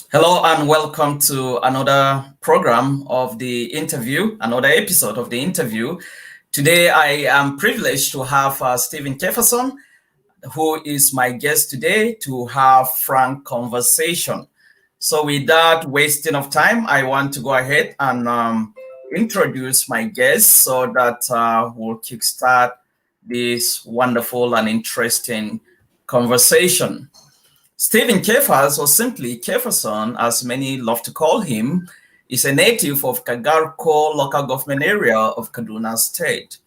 Hello and welcome to another program of the interview, another episode of the interview. Today, I am privileged to have Steven Kefason, who is my guest today, to have frank conversation. So, without wasting of time, I want to go ahead and introduce my guest so that we'll kickstart this wonderful and interesting conversation. Stephen Kefason, or simply Kefason, as many love to call him, is a native of Kagarko local government area of Kaduna State.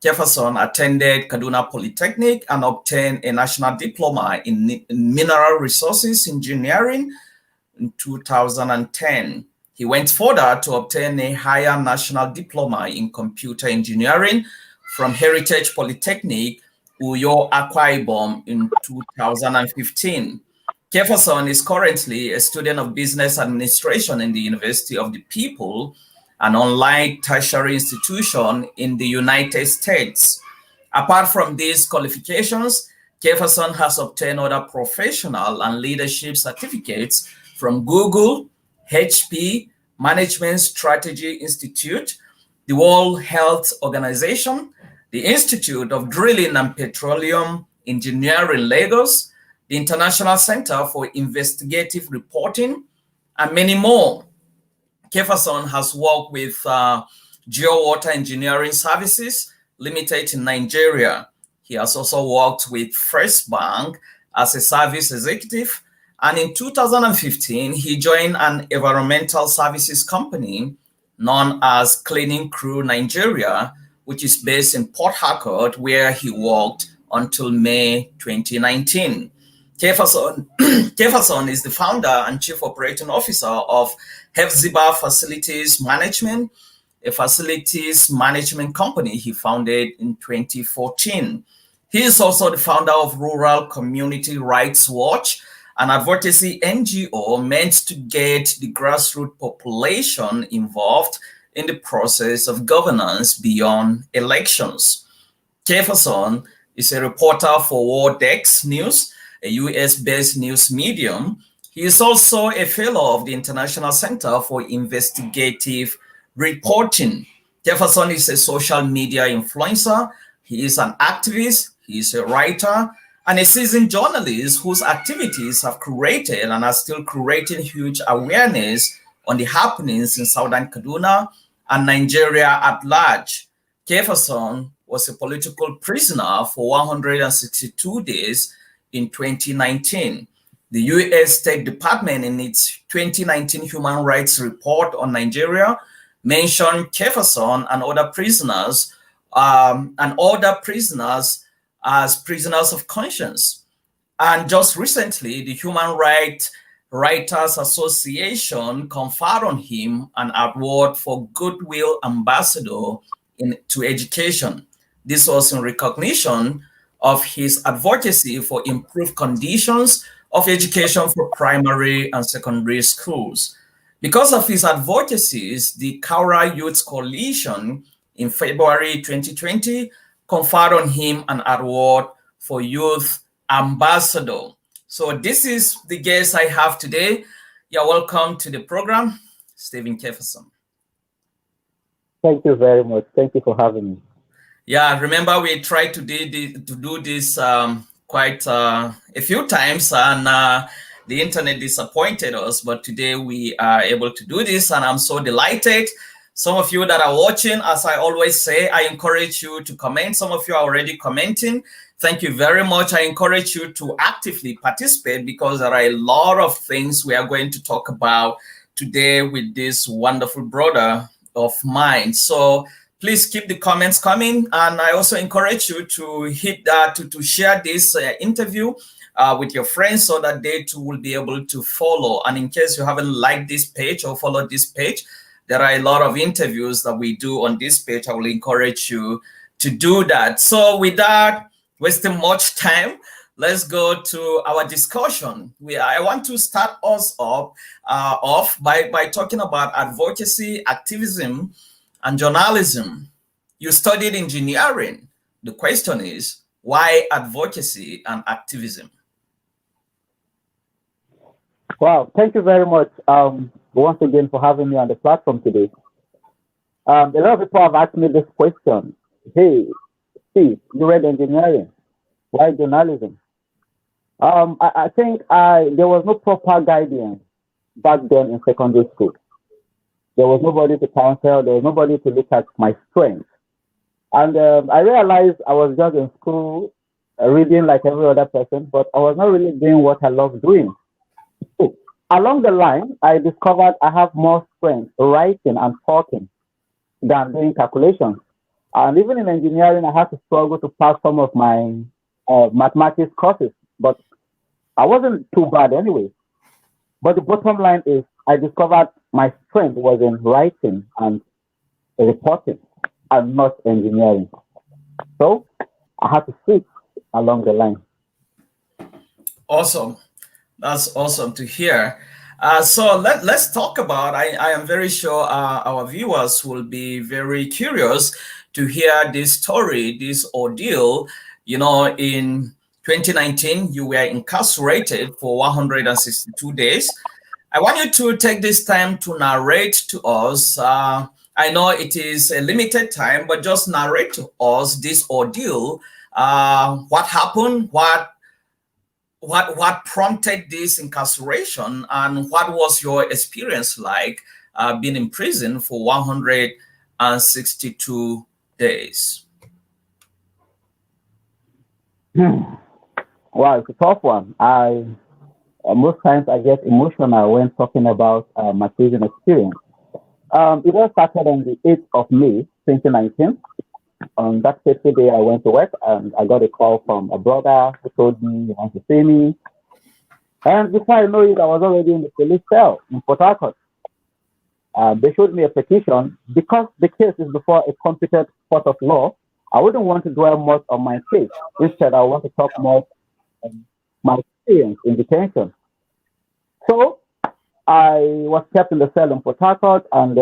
Kefason attended Kaduna Polytechnic and obtained a national diploma in mineral resources engineering in 2010. He went further to obtain a higher national diploma in computer engineering from Heritage Polytechnic, Uyo Akwa Ibom in 2015. Kefason is currently a student of business administration in the University of the People, an online tertiary institution in the United States. Apart from these qualifications, Kefason has obtained other professional and leadership certificates from Google, HP, Management Strategy Institute, the World Health Organization, the Institute of Drilling and Petroleum Engineering Lagos, the International Center for Investigative Reporting, and many more. Kefason has worked with Geowater Engineering Services Limited in Nigeria. He has also worked with First Bank as a service executive. And in 2015, he joined an environmental services company known as Cleaning Crew Nigeria, which is based in Port Harcourt, where he worked until May 2019. Kefason is the founder and chief operating officer of Hefziba Facilities Management, a facilities management company he founded in 2014. He is also the founder of Rural Community Rights Watch, an advocacy NGO meant to get the grassroots population involved in the process of governance beyond elections. Kefason is a reporter for Worldex News, a US-based news medium. He is also a fellow of the International Center for Investigative Reporting. Kefason is a social media influencer. He is an activist. He is a writer and a seasoned journalist whose activities have created and are still creating huge awareness on the happenings in Southern Kaduna and Nigeria at large. Kefason was a political prisoner for 162 days in 2019. The US State Department, in its 2019 Human Rights Report on Nigeria, mentioned Kefason and other prisoners as prisoners of conscience. And just recently, the Human Rights Writers Association conferred on him an award for Goodwill Ambassador to Education. This was in recognition of his advocacy for improved conditions of education for primary and secondary schools. Because of his advocacies, the Kaura Youth Coalition in February 2020 conferred on him an award for Youth Ambassador. So this is the guest I have today. You're welcome to the program, Steven Kefason. Thank you very much. Thank you for having me. Yeah, remember we tried to do this quite a few times, and the internet disappointed us, but today we are able to do this, and I'm so delighted. Some of you that are watching, as I always say, I encourage you to comment. Some of you are already commenting. Thank you very much. I encourage you to actively participate because there are a lot of things we are going to talk about today with this wonderful brother of mine. So please keep the comments coming, and I also encourage you to hit that to share this interview with your friends so that they too will be able to follow. And in case you haven't liked this page or followed this page, there are a lot of interviews that we do on this page. I will encourage you to do that. So without wasting much time, let's go to our discussion. I want to start us off by talking about advocacy, activism, and journalism. You studied engineering. The question is, why advocacy and activism? Wow, thank you very much once again for having me on the platform today. A lot of people have asked me this question. Hey, Steve, you read engineering. Why journalism? I think there was no proper guidance back then in secondary school. There was nobody to counsel. There was nobody to look at my strengths. And I realized I was just in school reading like every other person, but I was not really doing what I love doing. So, along the line, I discovered I have more strength writing and talking than doing calculations. And even in engineering, I had to struggle to pass some of my mathematics courses, but I wasn't too bad anyway. But the bottom line is, I discovered my strength was in writing and reporting and not engineering. So I had to switch along the line. Awesome. That's awesome to hear. So let's talk about, I am very sure our viewers will be very curious to hear this story, this ordeal. You know, in 2019, you were incarcerated for 162 days. I want you to take this time to narrate to us. I know it is a limited time, but just narrate to us this ordeal. What happened? What prompted this incarceration, and what was your experience like being in prison for 162 days? Wow, it's a tough one. I Most times I get emotional when talking about my prison experience. It all started on the 8th of May, 2019. On that fateful day, I went to work and I got a call from a brother who told me he wants to see me. And before I know it, I was already in the police cell in Port Harcourt. They showed me a petition. Because the case is before a competent court of law, I wouldn't want to dwell much on my case. Instead, I want to talk more on my experience in detention. So I was kept in the cell in Port Harcourt, and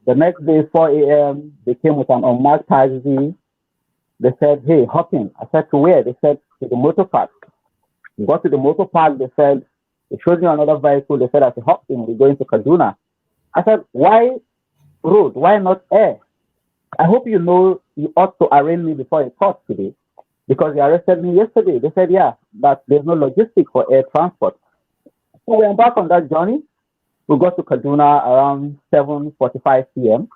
the next day, 4 a.m., they came with an unmarked taxi. They said, hey, hop in. I said, to where? They said, to the motor park. We got to the motor park. They said, they showed me another vehicle. They said, I said, hop in. We're going to Kaduna. I said, why road? Why not air? I hope you know you ought to arraign me before a court today because they arrested me yesterday. They said, yeah, but there's no logistics for air transport. So we embarked on that journey. We got to Kaduna around 7:45 p.m.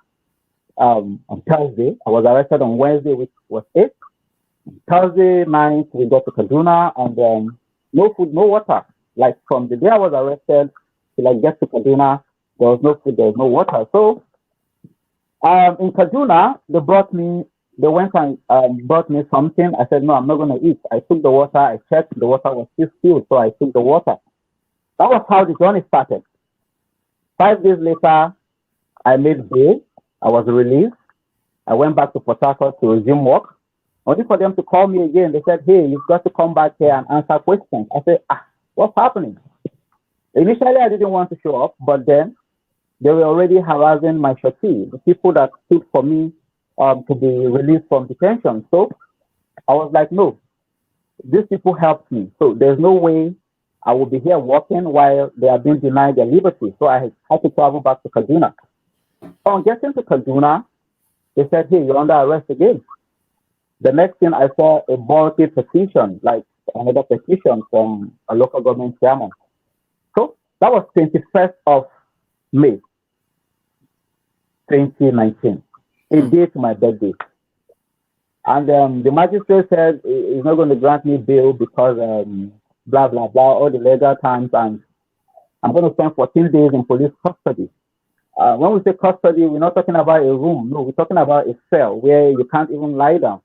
On Thursday. I was arrested on Wednesday, which was 8. Thursday night, we got to Kaduna, and no food, no water. Like from the day I was arrested till I get to Kaduna, there was no food, there was no water. So in Kaduna, they went and brought me something. I said, no, I'm not going to eat. I took the water, I checked, the water was still filled, so I took the water. That was how the journey started. 5 days later, I made bail. I was released. I went back to Port Harcourt to resume work. Only for them to call me again. They said, hey, you've got to come back here and answer questions. I said, what's happening? Initially, I didn't want to show up, but then they were already harassing my shorty, the people that stood for me to be released from detention. So I was like, no, these people helped me. So there's no way I will be here working while they are being denied their liberty. So I had to travel back to Kaduna. On getting to Kaduna, they said, hey, you're under arrest again. The next thing I saw a bulky petition, like another petition from a local government chairman. So that was 21st of May, 2019, a day to my birthday. And the magistrate said he's not going to grant me bail because blah, blah, blah, all the legal terms, and I'm going to spend 14 days in police custody. When we say custody, we're not talking about a room. No, we're talking about a cell where you can't even lie down.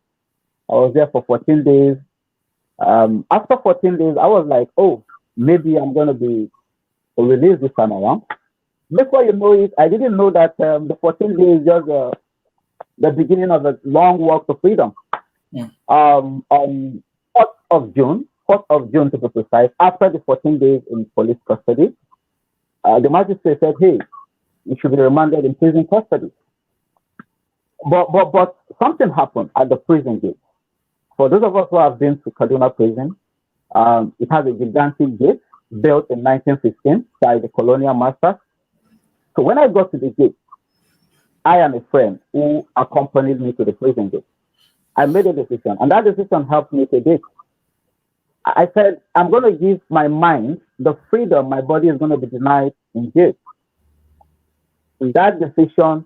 I was there for 14 days. After 14 days, I was like, oh, maybe I'm going to be released this time around. Before you know it, I didn't know that the 14 days is just the beginning of a long walk to freedom. Yeah. On 4th of June to be precise, after the 14 days in police custody, the magistrate said, hey, you should be remanded in prison custody. But something happened at the prison gate. For those of us who have been to Kaduna prison, it has a gigantic gate. built in 1915 by the colonial masters. So when I got to the gate, I and a friend who accompanied me to the prison gate, I made a decision, and that decision helped me to date. I said, I'm going to give my mind the freedom my body is going to be denied in jail. And that decision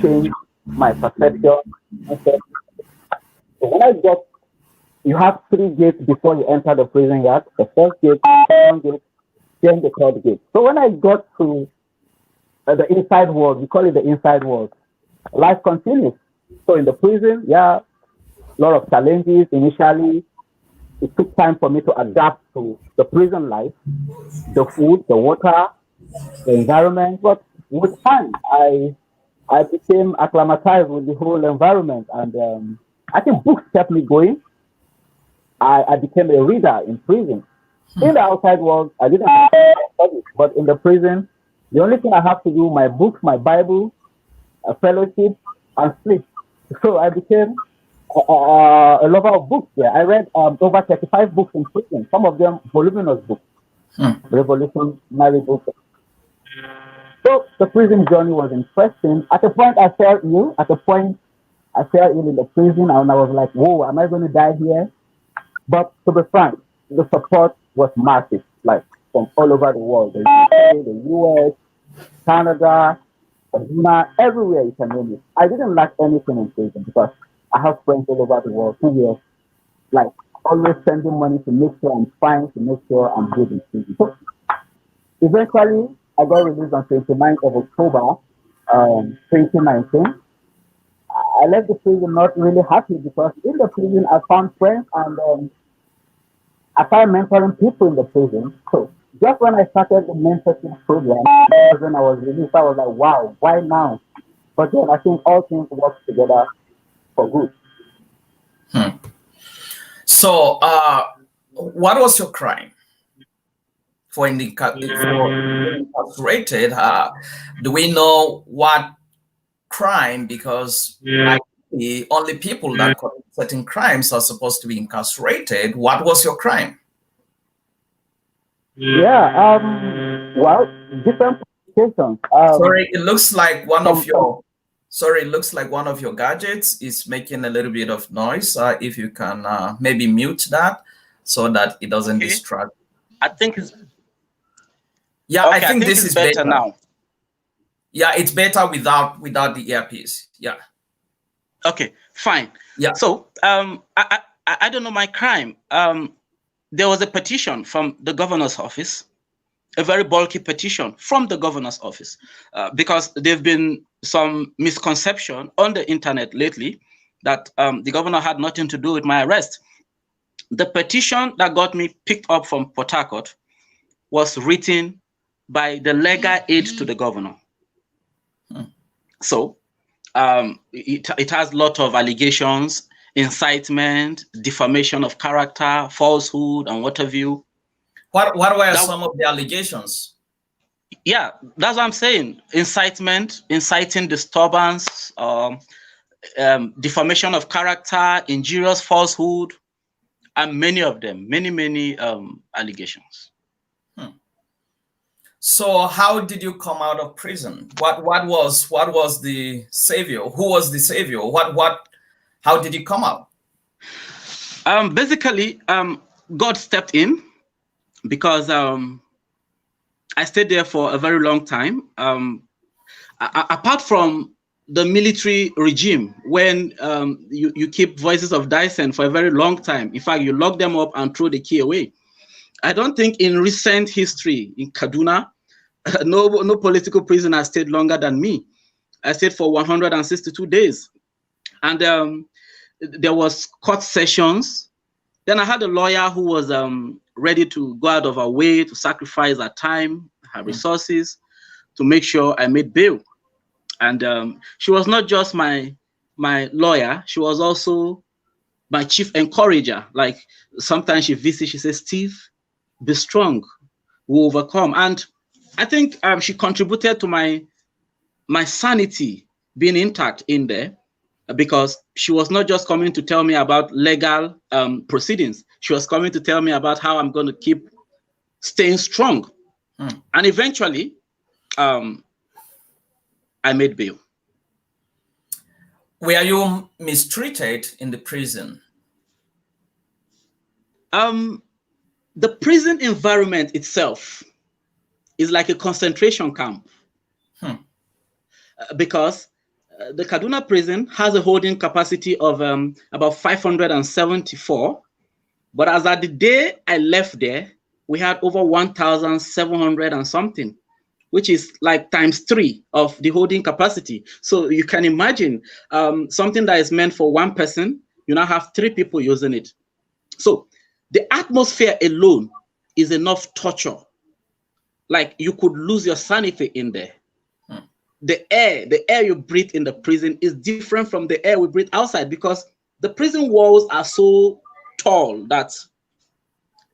changed my perception. So when I got, you have 3 gates before you enter the prison yard. The first gate, the second gate, then the third gate. So when I got to the inside world, we call it the inside world, life continues. So in the prison, yeah, a lot of challenges initially. It took time for me to adapt to the prison life, the food, the water, the environment. But with time, I became acclimatized with the whole environment, and I think books kept me going. I became a reader in prison. In the outside world, I didn't have to study, but in the prison, the only thing I have to do, my books, my Bible, a fellowship, and sleep. So I became a lover of books there. I read over 35 books in prison, some of them voluminous books, revolutionary books. So the prison journey was interesting. At a point, I fell ill. I fell ill in the prison, and I was like, whoa, am I going to die here? But to be frank, the support was massive, like from all over the world, the UK, the US, Canada, Kaduna, everywhere you can name it. I didn't lack anything in prison because I have friends all over the world who were like always sending money to make sure I'm fine, to make sure I'm good in prison. So eventually, I got released on 29th of October, 2019. I left the prison not really happy because in the prison I found friends and I started mentoring people in the prison. So just when I started the mentorship program, when I was released, I was like, wow, why now? But then I think all things work together for good. So, what was your crime for incarcerated? Do we know what crime? Because the only people that commit certain crimes are supposed to be incarcerated. What was your crime? Yeah, well, different situations. Sorry, it looks like one of your. Sorry, it looks like one of your gadgets is making a little bit of noise. If you can maybe mute that so that it doesn't distract. I think it's. Yeah, okay, I think this is better now. Yeah, it's better without the earpiece. Yeah. Okay, fine. Yeah. So I don't know my crime. There was a petition from the governor's office, a very bulky petition from the governor's office, because there've been some misconception on the internet lately that the governor had nothing to do with my arrest. The petition that got me picked up from Port Harcourt was written by the legal aid to the governor. So it has a lot of allegations, incitement, defamation of character, falsehood, and what have you. What were some of the allegations? Yeah, that's what I'm saying. Incitement, inciting disturbance, defamation of character, injurious falsehood, and many of them, many allegations. So how did you come out of prison? What was the savior? Who was the savior? How did you come out? Basically, God stepped in because I stayed there for a very long time. Apart from the military regime, when you keep voices of dissent for a very long time, in fact, you lock them up and throw the key away. I don't think in recent history in Kaduna, no political prisoner has stayed longer than me. I stayed for 162 days. And there was court sessions. Then I had a lawyer who was ready to go out of her way to sacrifice her time, her resources, to make sure I made bail. And she was not just my lawyer, she was also my chief encourager. Like sometimes she visits, she says, Steve, be strong, we'll overcome. And I think she contributed to my sanity being intact in there, because she was not just coming to tell me about legal proceedings. She was coming to tell me about how I'm going to keep staying strong. And eventually, I made bail. Were you mistreated in the prison? The prison environment itself is like a concentration camp. Because the Kaduna prison has a holding capacity of about 574. But as at the day I left there, we had over 1,700 and something, which is like ×3 of the holding capacity. So you can imagine something that is meant for one person, you now have 3 people using it. So the atmosphere alone is enough torture. Like you could lose your sanity in there. The air you breathe in the prison is different from the air we breathe outside, because the prison walls are so tall that,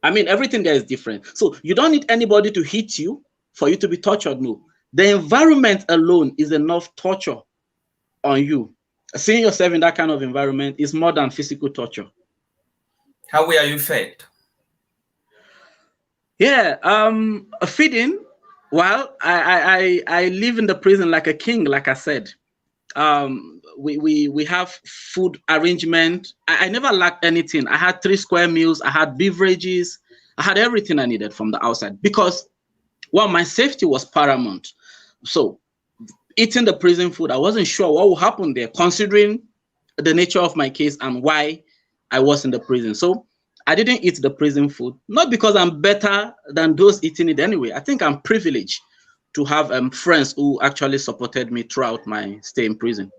I mean, everything there is different. So you don't need anybody to hit you for you to be tortured. No, the environment alone is enough torture on you. Seeing yourself in that kind of environment is more than physical torture. How were you fed? Yeah, feeding. Well, I live in the prison like a king, like I said. We have food arrangement. I never lacked anything. I had 3 square meals. I had beverages. I had everything I needed from the outside, because, well, my safety was paramount. So eating the prison food, I wasn't sure what would happen there, considering the nature of my case and why I was in the prison. So I didn't eat the prison food, not because I'm better than those eating it anyway. I think I'm privileged to have friends who actually supported me throughout my stay in prison.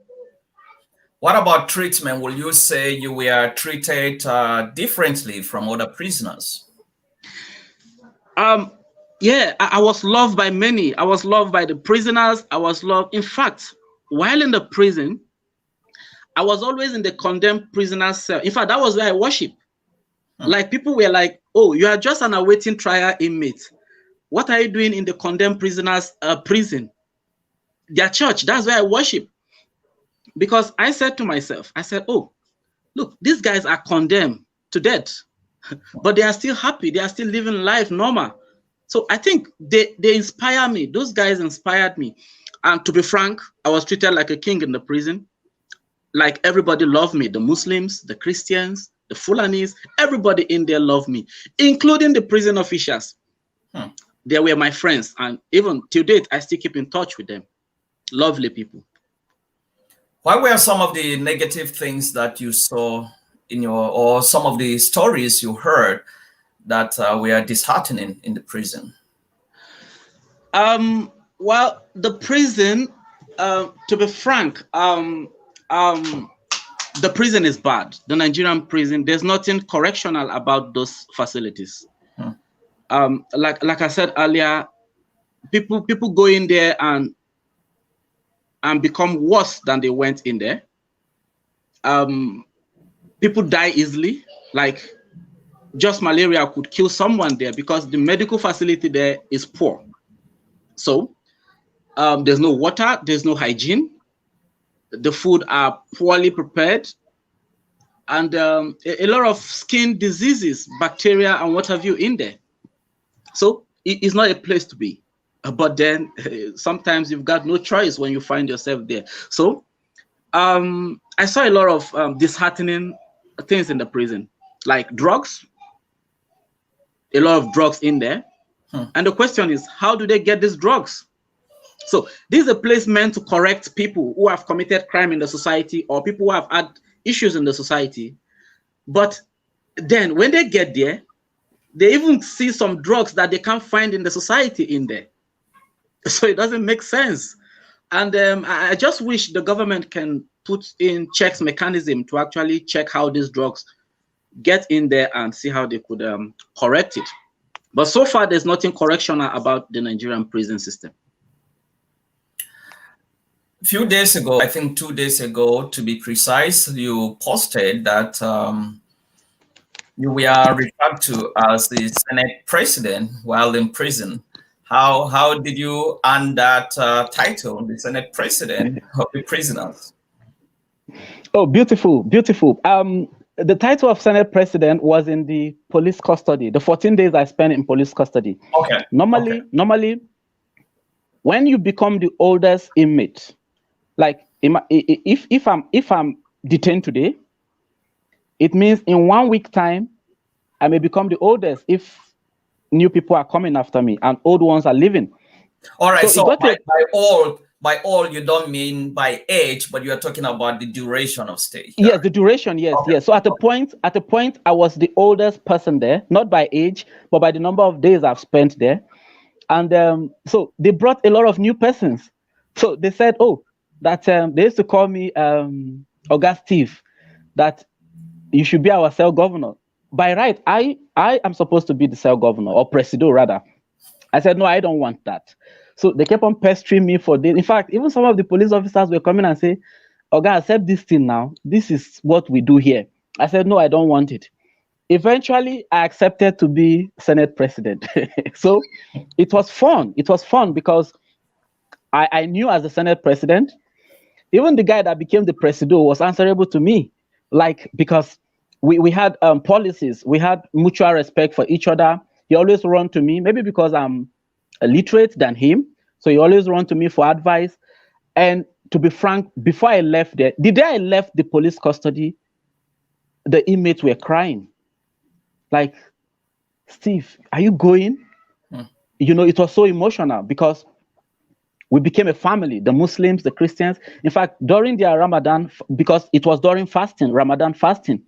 What about treatment? Will you say you were treated differently from other prisoners? Yeah, I was loved by many. I was loved by the prisoners. I was loved. In fact, while in the prison, I was always in the condemned prisoner's cell. In fact, that was where I worship. Like, people were like, oh, you are just an awaiting trial inmate. What are you doing in the condemned prisoners' prison? Their church, that's where I worship. Because I said to myself, I said, oh, look, these guys are condemned to death, but they are still happy. They are still living life normal. So I think they inspire me. Those guys inspired me. And to be frank, I was treated like a king in the prison. Like, everybody loved me. The Muslims, the Christians, the Fulanis, everybody in there loved me, including the prison officials. They were my friends. And even till date, I still keep in touch with them. Lovely people. What were some of the negative things that you saw in or some of the stories you heard that were disheartening in the prison? Well, the prison, to be frank, the prison is bad. The Nigerian prison, there's nothing correctional about those facilities. Like I said earlier, people go in there and become worse than they went in there. People die easily. Like, just malaria could kill someone there because the medical facility there is poor. So there's no water, there's no hygiene. The food are poorly prepared, and a lot of skin diseases, bacteria, and what have you in there. So it's not a place to be. But then sometimes you've got no choice when you find yourself there. So I saw a lot of disheartening things in the prison, like drugs, a lot of drugs in there. And the question is, how do they get these drugs? So this is a place meant to correct people who have committed crime in the society, or people who have had issues in the society. But then when they get there, they even see some drugs that they can't find in the society in there. So it doesn't make sense. And I just wish the government can put in checks mechanism to actually check how these drugs get in there and see how they could correct it. But so far, there's nothing correctional about the Nigerian prison system. A few days ago, I think 2 days ago, to be precise, you posted that you were referred to as the Senate president while in prison. How did you earn that title, the Senate president of the prisoners? Oh, beautiful, beautiful. the title of Senate President was in the police custody. The 14 days I spent in police custody. Okay. Normally, when you become the oldest inmate, like if I'm detained today, it means in 1 week time, I may become the oldest if new people are coming after me and old ones are leaving. All right. So by all, you don't mean by age, but you are talking about the duration of stay. Yes, the duration. Yes, okay. Yes. So at the point, I was the oldest person there, not by age, but by the number of days I've spent there. And so they brought a lot of new persons. So they said, oh, that they used to call me Oga Steve, that you should be our cell governor. By right, I am supposed to be the cell governor, or presido rather. I said, no, I don't want that. So they kept on pestering me for this. In fact, even some of the police officers were coming and say, Oga, accept this thing now. This is what we do here. I said, no, I don't want it. Eventually, I accepted to be Senate President. So it was fun. It was fun because I knew as the Senate President, even the guy that became the Presido was answerable to me. Like, because we had policies, we had mutual respect for each other. He always run to me, maybe because I'm literate than him. So he always run to me for advice. And to be frank, before I left there, the day I left the police custody, the inmates were crying. Like, Steve, are you going? You know, it was so emotional because we became a family, the Muslims, the Christians. In fact, during their Ramadan, because it was during fasting, Ramadan fasting.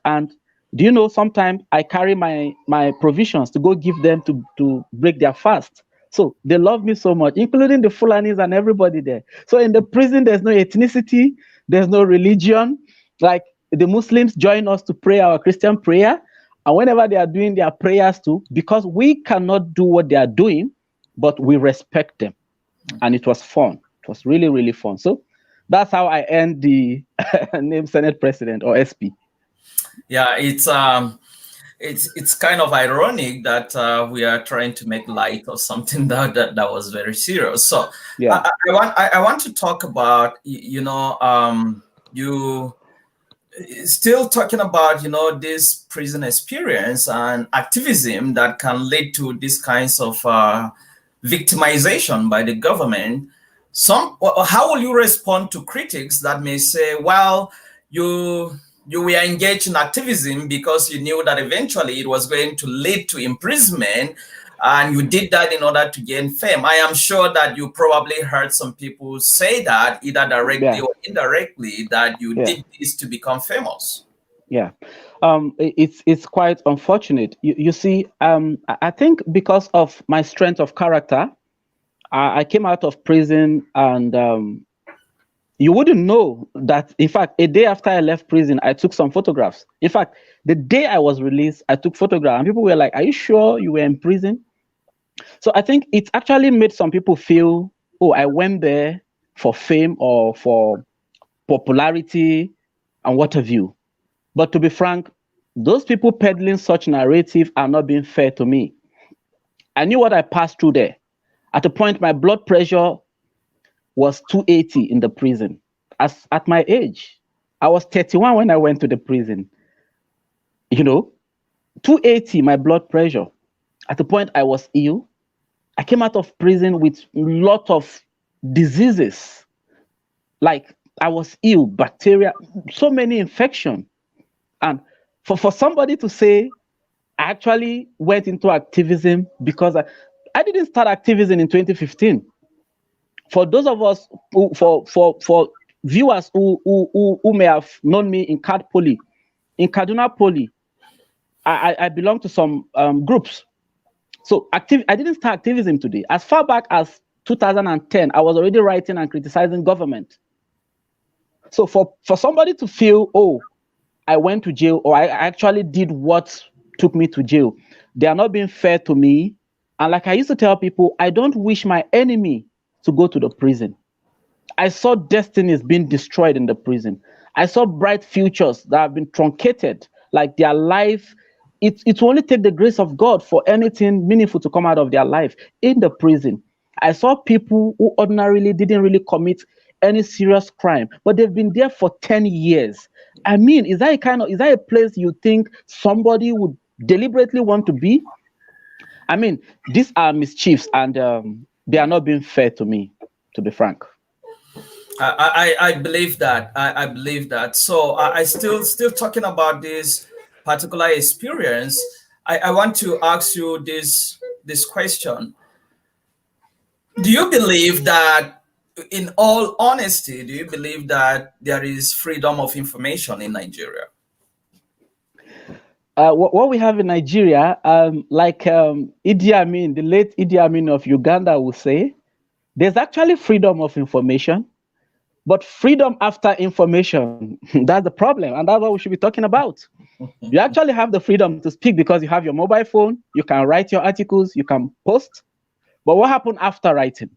And do you know, sometimes I carry my provisions to go give them to break their fast. So they love me so much, including the Fulanis and everybody there. So in the prison, there's no ethnicity, there's no religion. Like, the Muslims join us to pray our Christian prayer. And whenever they are doing their prayers too, because we cannot do what they are doing, but we respect them. And it was fun. It was really, really fun. So that's how I earned the name Senate President, or SP. Yeah, it's kind of ironic that we are trying to make light of something that was very serious. So yeah, I want to talk about, you still talking about, this prison experience and activism that can lead to these kinds of victimization by the government. How will you respond to critics that may say, well, you were engaged in activism because you knew that eventually it was going to lead to imprisonment, and you did that in order to gain fame? I am sure that you probably heard some people say that, either directly or indirectly, that you did this to become famous. Yeah, it's quite unfortunate. You see, I think because of my strength of character, I came out of prison, and you wouldn't know that. In fact, a day after I left prison, I took some photographs. In fact, the day I was released, I took photographs, and people were like, "Are you sure you were in prison?" So I think it actually made some people feel, "Oh, I went there for fame or for popularity and what have you." But to be frank, those people peddling such narrative are not being fair to me. I knew what I passed through there. At a point, my blood pressure was 280 in the prison. At my age, I was 31 when I went to the prison. 280, my blood pressure. At the point, I was ill. I came out of prison with a lot of diseases. Like, I was ill, bacteria, so many infections. And for somebody to say, I actually went into activism because I didn't start activism in 2015. For those of us, for viewers who may have known me in Kaduna Poly, I belong to some groups. So I didn't start activism today. As far back as 2010, I was already writing and criticizing government. So for somebody to feel, oh, I went to jail, or I actually did what took me to jail, they are not being fair to me. And like I used to tell people, I don't wish my enemy to go to the prison. I saw destinies being destroyed in the prison. I saw bright futures that have been truncated, like their life. It will only take the grace of God for anything meaningful to come out of their life in the prison. I saw people who ordinarily didn't really commit any serious crime, but they've been there for 10 years. I mean, is that a place you think somebody would deliberately want to be? I mean, these are mischiefs, and they are not being fair to me, to be frank. I believe that. I believe that. So I still talking about this particular experience. I want to ask you this question. Do you believe that, in all honesty, do you believe that there is freedom of information in Nigeria? What we have in Nigeria, Idi Amin, the late Idi Amin of Uganda will say, there's actually freedom of information, but freedom after information, that's the problem. And that's what we should be talking about. You actually have the freedom to speak because you have your mobile phone, you can write your articles, you can post. But what happened after writing?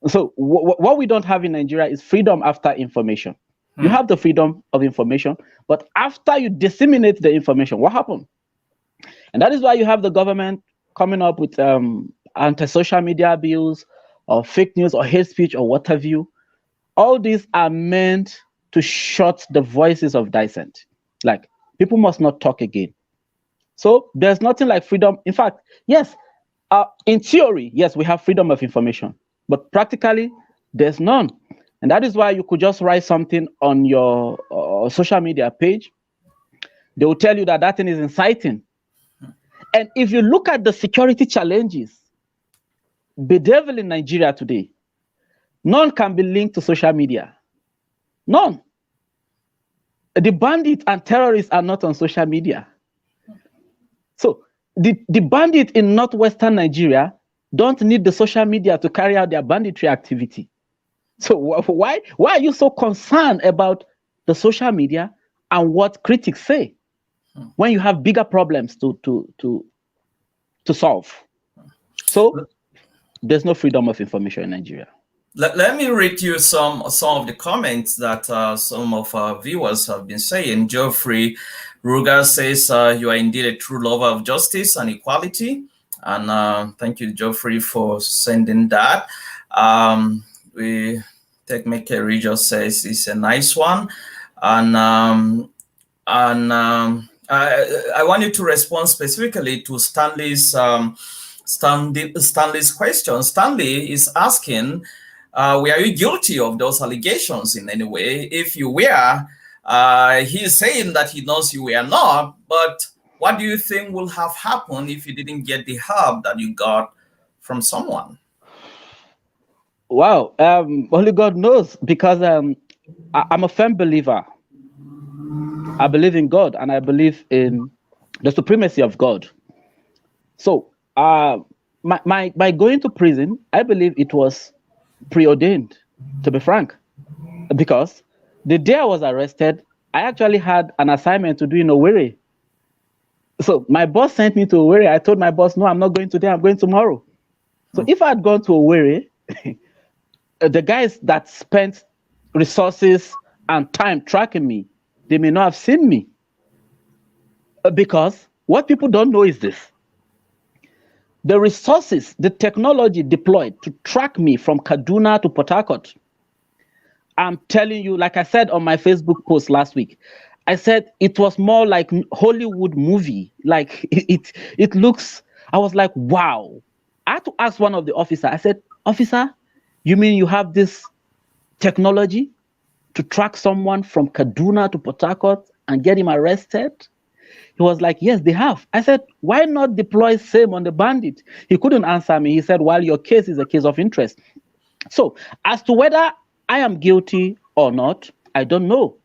So what we don't have in Nigeria is freedom after information. You have the freedom of information, but after you disseminate the information, what happened? And that is why you have the government coming up with anti-social media bills or fake news or hate speech or what have you. All these are meant to shut the voices of dissent. Like, people must not talk again. So there's nothing like freedom. In fact, yes, in theory, yes, we have freedom of information, but practically there's none. And that is why you could just write something on your social media page. They will tell you that that thing is inciting. And if you look at the security challenges bedeviled in Nigeria today, none can be linked to social media. None. The bandits and terrorists are not on social media. So the bandits in northwestern Nigeria don't need the social media to carry out their banditry activity. So why are you so concerned about the social media and what critics say when you have bigger problems to solve? So there's no freedom of information in Nigeria. Let me read you some of the comments that some of our viewers have been saying. Geoffrey Ruger says, you are indeed a true lover of justice and equality. And thank you, Geoffrey, for sending that. We take Mekeri just says it's a nice one. And I want you to respond specifically to Stanley's question. Stanley is asking, were you guilty of those allegations in any way? If you were, he is saying that he knows you were not, but what do you think will have happened if you didn't get the help that you got from someone? Wow, only God knows, because I'm a firm believer. I believe in God and I believe in the supremacy of God. So my going to prison, I believe it was preordained, to be frank, because the day I was arrested, I actually had an assignment to do in Owerri. So my boss sent me to Owerri. I told my boss, no, I'm not going today, I'm going tomorrow. So if I had gone to Owerri, the guys that spent resources and time tracking me, they may not have seen me. Because what people don't know is this. The resources, the technology deployed to track me from Kaduna to Port Harcourt, I'm telling you, like I said on my Facebook post last week, I said it was more like Hollywood movie. Like it looks, I was like, wow. I had to ask one of the officers, I said, officer, you mean you have this technology to track someone from Kaduna to Port Harcourt and get him arrested? He was like, yes, they have. I said, why not deploy same on the bandit? He couldn't answer me. He said, well, your case is a case of interest. So as to whether I am guilty or not, I don't know.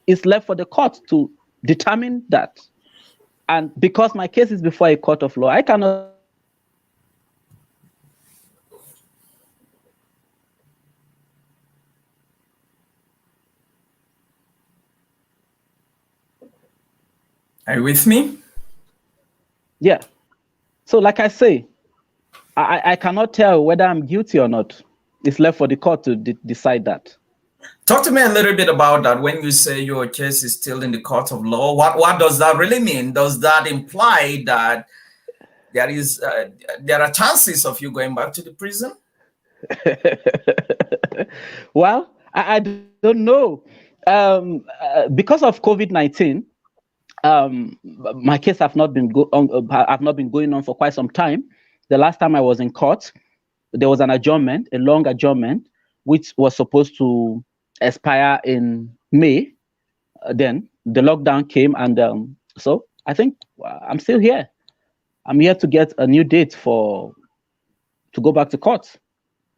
It's left for the court to determine that. And because my case is before a court of law, I cannot. Are you with me? Yeah. So like I say, I cannot tell whether I'm guilty or not. It's left for the court to decide that. Talk to me a little bit about that. When you say your case is still in the court of law, what does that really mean? Does that imply that there are chances of you going back to the prison? Well, I don't know. Because of COVID-19, my case have not been going on for quite some time. The last time I was in court, there was an adjournment, a long adjournment, which was supposed to expire in May. Then the lockdown came, and so I think I'm still here. I'm here to get a new date to go back to court.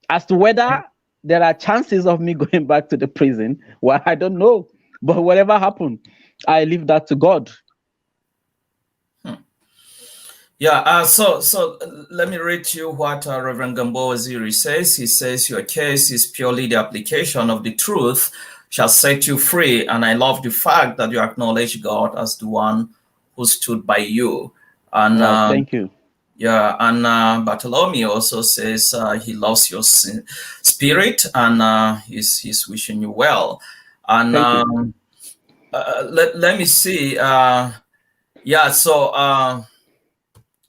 As to whether there are chances of me going back to the prison, well, I don't know. But whatever happened, I leave that to God. Yeah, so let me read to you what Reverend Gambo Waziri says. He says, your case is purely the application of the truth shall set you free. And I love the fact that you acknowledge God as the one who stood by you. And thank you. Yeah, and Bartholomew also says he loves your spirit and he's wishing you well. And let me see. Yeah, so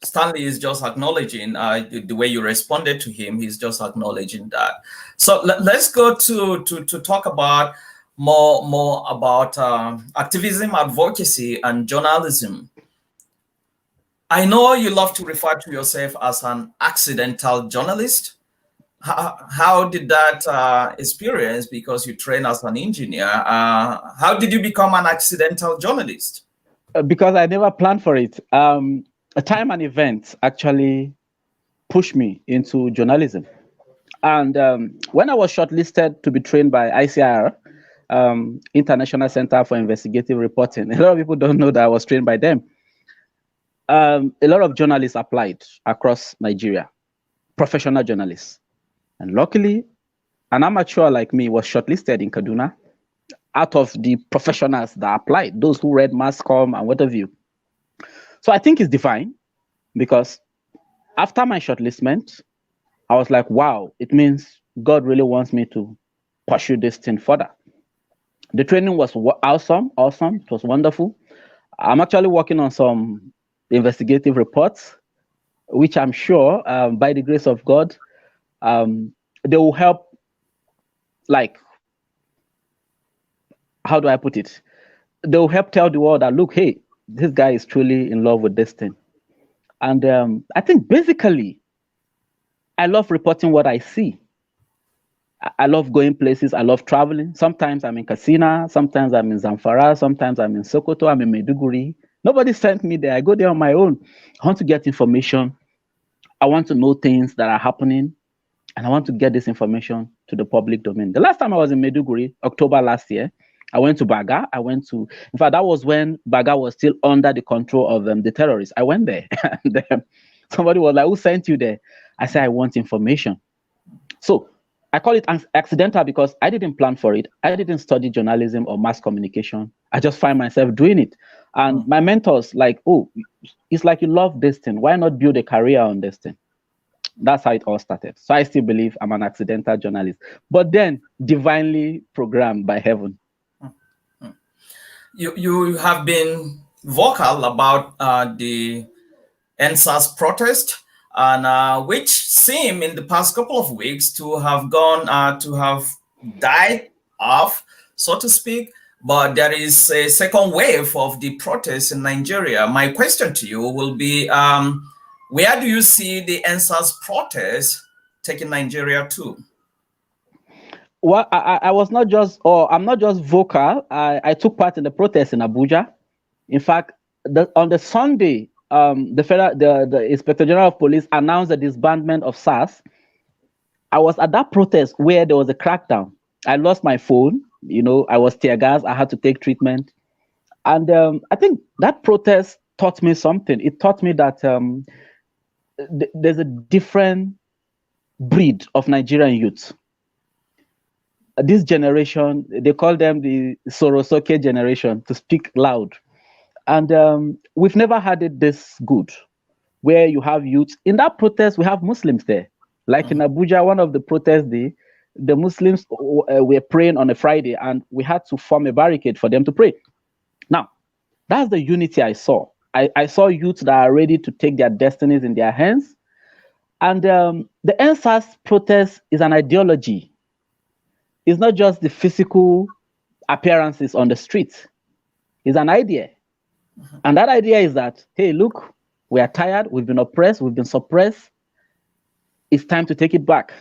Stanley is just acknowledging the way you responded to him. He's just acknowledging that. So let's go to talk about more about activism, advocacy, and journalism. I know you love to refer to yourself as an accidental journalist. How did that experience, because you train as an engineer, how did you become an accidental journalist? Because I never planned for it. A time and event actually pushed me into journalism. And when I was shortlisted to be trained by ICIR, International Center for Investigative Reporting, a lot of people don't know that I was trained by them. A lot of journalists applied across Nigeria, professional journalists. And luckily, an amateur like me was shortlisted in Kaduna out of the professionals that applied, those who read mass comm and what have you. So I think it's divine, because after my shortlistment, I was like, wow, it means God really wants me to pursue this thing further. The training was awesome. It was wonderful. I'm actually working on some investigative reports, which I'm sure, by the grace of God, they will help, like, how do I put it? They will help tell the world that, look, hey, this guy is truly in love with this thing. And I think basically, I love reporting what I see. I love going places. I love traveling. Sometimes I'm in Katsina. Sometimes I'm in Zamfara. Sometimes I'm in Sokoto. I'm in Maiduguri. Nobody sent me there. I go there on my own. I want to get information. I want to know things that are happening. And I want to get this information to the public domain. The last time I was in Maiduguri, October last year, I went to Baga. In fact, that was when Baga was still under the control of the terrorists. I went there. And somebody was like, who sent you there? I said, I want information. So I call it accidental because I didn't plan for it. I didn't study journalism or mass communication. I just find myself doing it. And my mentors like, oh, it's like you love this thing. Why not build a career on this thing? That's how it all started. So I still believe I'm an accidental journalist, but then divinely programmed by heaven. You have been vocal about the NSAS protest, and which seem in the past couple of weeks to have gone to have died off, so to speak. But there is a second wave of the protests in Nigeria. My question to you will be, where do you see the NSAS protest taking Nigeria to? Well, I was not just, or I'm not just vocal. I took part in the protest in Abuja. In fact, on the Sunday, the Inspector General of Police announced the disbandment of SARS. I was at that protest where there was a crackdown. I lost my phone. You know, I was tear gas. I had to take treatment. And I think that protest taught me something. It taught me that there's a different breed of Nigerian youth. This generation, they call them the Sorosoke generation, to speak loud. And we've never had it this good, where you have youth. In that protest, we have Muslims there. Like in Abuja, one of the protests, the Muslims were praying on a Friday, and we had to form a barricade for them to pray. Now, that's the unity I saw. I saw youth that are ready to take their destinies in their hands. And the NSAS protest is an ideology. It's not just the physical appearances on the streets. It's an idea. And that idea is that, hey, look, we are tired, we've been oppressed, we've been suppressed. It's time to take it back.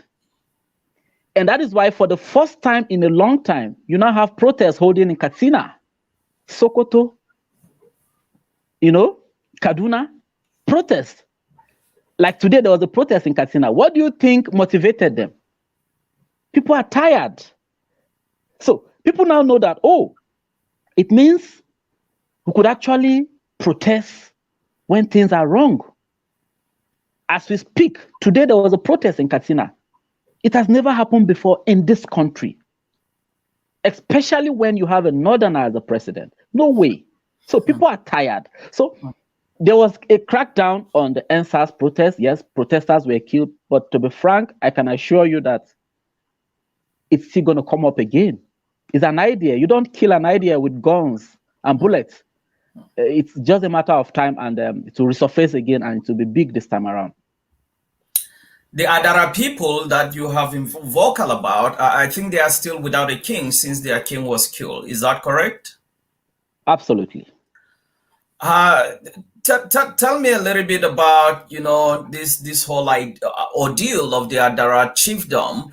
And that is why for the first time in a long time, you now have protests holding in Katsina, Sokoto, Kaduna, protests. Like today, there was a protest in Katsina. What do you think motivated them? People are tired. So people now know that, oh, it means we could actually protest when things are wrong. As we speak, today there was a protest in Katsina. It has never happened before in this country, especially when you have a northerner as a president. No way. So people are tired. So there was a crackdown on the NSAS protest. Yes, protesters were killed. But to be frank, I can assure you that it's still going to come up again. It's an idea. You don't kill an idea with guns and bullets. It's just a matter of time, and it will resurface again, and it will be big this time around. The Adara people that you have been vocal about, I think they are still without a king since their king was killed. Is that correct? Absolutely. Tell me a little bit about this whole ordeal of the Adara chiefdom.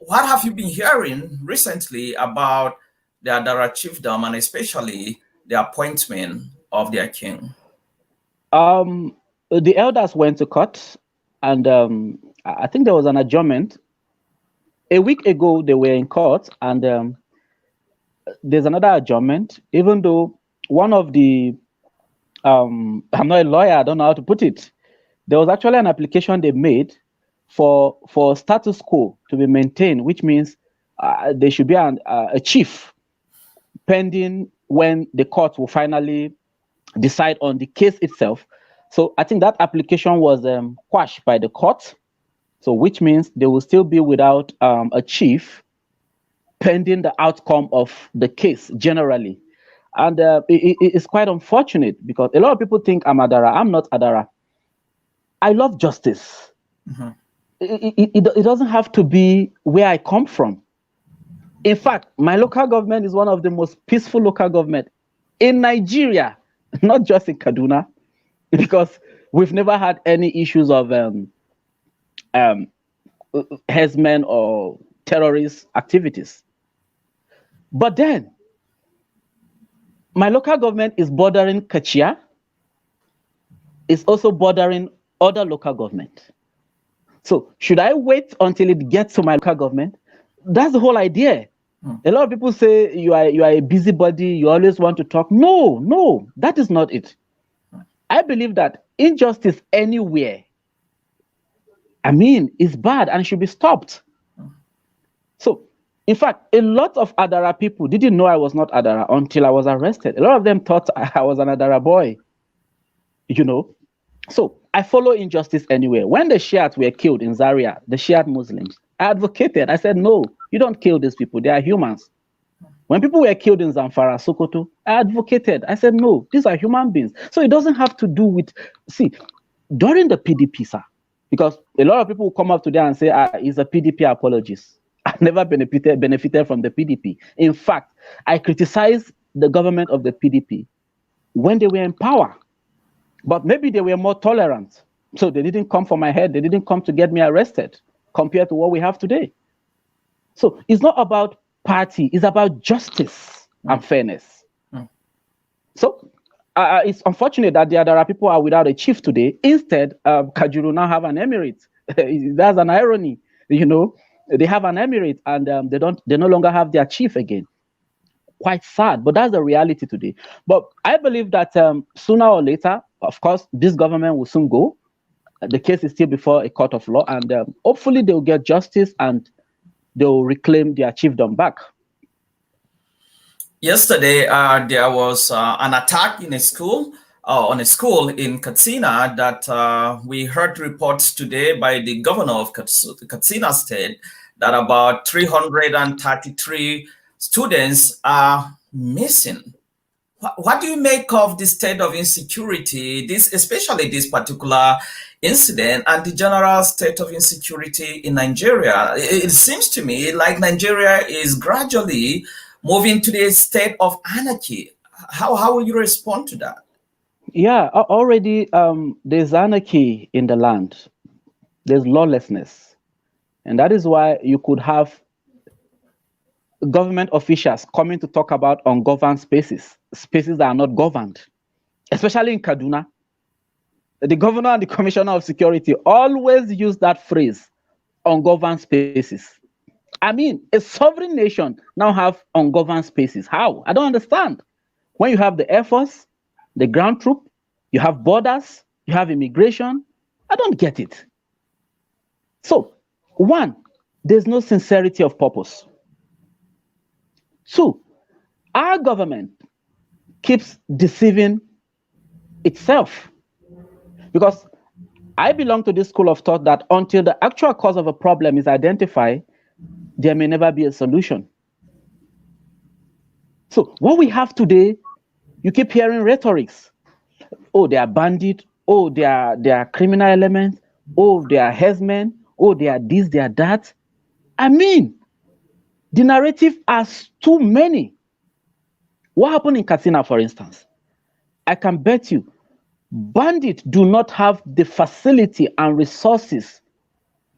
What have you been hearing recently about the Adara chiefdom, and especially the appointment of their king? The elders went to court, and I think there was an adjournment. A week ago, they were in court, and there's another adjournment, even though one of the, I'm not a lawyer, I don't know how to put it. There was actually an application they made for status quo to be maintained, which means there should be a chief pending when the court will finally decide on the case itself. So I think that application was quashed by the court. So which means they will still be without a chief pending the outcome of the case generally. And it's quite unfortunate because a lot of people think I'm Adara. I'm not Adara. I love justice. Mm-hmm. It doesn't have to be where I come from. In fact, my local government is one of the most peaceful local government in Nigeria, not just in Kaduna, because we've never had any issues of herdsmen or terrorist activities. But then, my local government is bordering Kachia. It's also bordering other local government. So should I wait until it gets to my local government? That's the whole idea. A lot of people say you are a busybody, you always want to talk. No, that is not it. I believe that injustice anywhere, is bad and should be stopped. So, in fact, a lot of Adara people didn't know I was not Adara until I was arrested. A lot of them thought I was an Adara boy, So I follow injustice anywhere. When the Shiites were killed in Zaria, the Shiite Muslims, I advocated. I said, no, you don't kill these people. They are humans. When people were killed in Zamfara, Sokoto, I advocated. I said, no, these are human beings. So it doesn't have to do with, during the PDP, sir, because a lot of people will come up today and say, he's a PDP apologist. I've never benefited from the PDP. In fact, I criticized the government of the PDP when they were in power. But maybe they were more tolerant. So they didn't come for my head. They didn't come to get me arrested compared to what we have today. So it's not about party. It's about justice and fairness. So it's unfortunate that the Adara people are without a chief today. Instead, Kajuru now have an emirate. That's an irony. They have an emirate and they no longer have their chief again. Quite sad, but that's the reality today. But I believe that sooner or later, of course, this government will soon go. The case is still before a court of law, and hopefully they'll get justice and they'll reclaim their chiefdom back. Yesterday, there was an attack in a school, on a school in Katsina that we heard reports today by the governor of Kaduna State that about 333 students are missing. What do you make of the state of insecurity, especially this particular incident, and the general state of insecurity in Nigeria? It seems to me like Nigeria is gradually moving to the state of anarchy. How will you respond to that? Yeah, already there's anarchy in the land. There's lawlessness. And that is why you could have government officials coming to talk about ungoverned spaces, spaces that are not governed, especially in Kaduna. The governor and the commissioner of security always use that phrase, ungoverned spaces. I mean, a sovereign nation now have ungoverned spaces. How? I don't understand. When you have the Air Force, the ground troop, you have borders, you have immigration, I don't get it. So, one, there's no sincerity of purpose. Two, our government keeps deceiving itself. Because I belong to this school of thought that until the actual cause of a problem is identified, there may never be a solution. So what we have today, you keep hearing rhetorics. Oh, they are bandits. Oh, they are criminal elements. Oh, they are herdsmen. Oh, they are this, they are that. I mean, the narrative has too many. What happened in Katsina, for instance? I can bet you, bandits do not have the facility and resources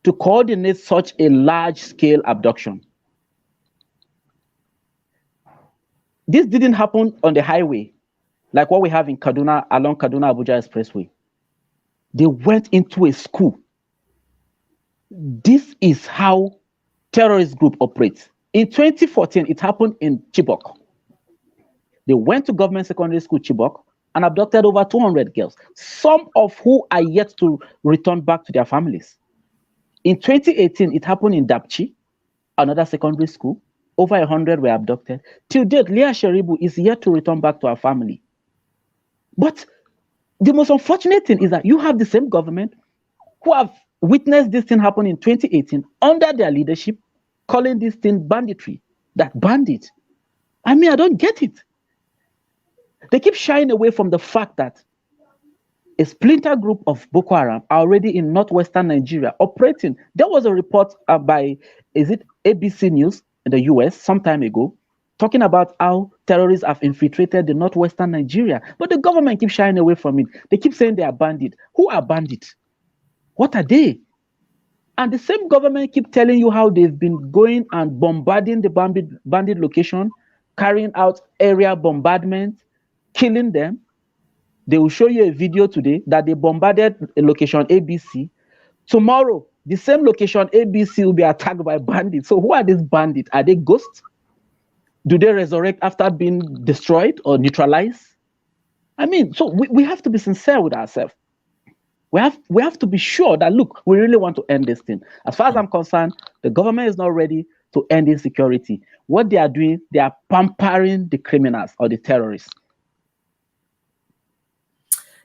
to coordinate such a large-scale abduction. This didn't happen on the highway, like what we have in Kaduna, along Kaduna-Abuja Expressway. They went into a school. This is how terrorist group operates. In 2014, it happened in Chibok. They went to government secondary school Chibok and abducted over 200 girls, some of who are yet to return back to their families. In 2018, it happened in Dapchi, another secondary school. Over 100 were abducted. Till date, Leah Sheribu is yet to return back to her family. But the most unfortunate thing is that you have the same government who have witnessed this thing happen in 2018 under their leadership, calling this thing banditry, that bandit. I mean, I don't get it. They keep shying away from the fact that a splinter group of Boko Haram are already in northwestern Nigeria operating. There was a report by, is it ABC News in the US some time ago, talking about how terrorists have infiltrated the northwestern Nigeria. But the government keeps shying away from it. They keep saying they are bandits. Who are bandits? What are they? And the same government keep telling you how they've been going and bombarding the bandit location, carrying out area bombardment, killing them. They will show you a video today that they bombarded a location ABC. Tomorrow, the same location ABC will be attacked by bandits. So who are these bandits? Are they ghosts? Do they resurrect after being destroyed or neutralized? I mean, so we have to be sincere with ourselves. We have to be sure that, look, we really want to end this thing. As far as I'm concerned, the government is not ready to end insecurity. What they are doing, they are pampering the criminals or the terrorists.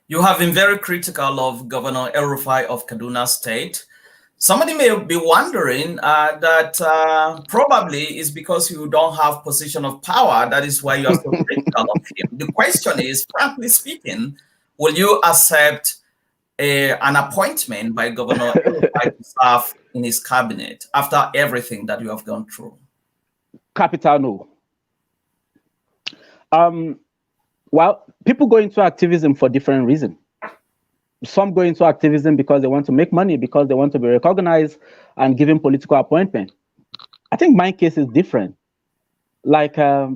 You have been very critical of Governor El-Rufai of Kaduna State. Somebody may be wondering that probably is because you don't have position of power. That is why you are so critical of him. The question is, frankly speaking, will you accept an appointment by Governor El-Rufai to serve in his cabinet after everything that you have gone through? Capital no. Well, people go into activism for different reasons. Some go into activism because they want to make money, because they want to be recognized and given political appointment. I think my case is different. Like, I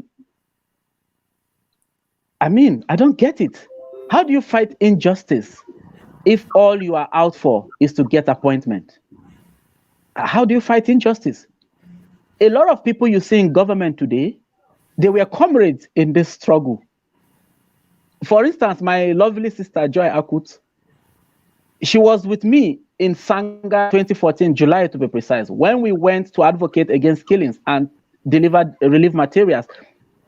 mean, I don't get it. How do you fight injustice if all you are out for is to get appointment? How do you fight injustice? A lot of people you see in government today, they were comrades in this struggle. For instance, my lovely sister, Joy Akut, she was with me in Sanga 2014, July to be precise, when we went to advocate against killings and delivered relief materials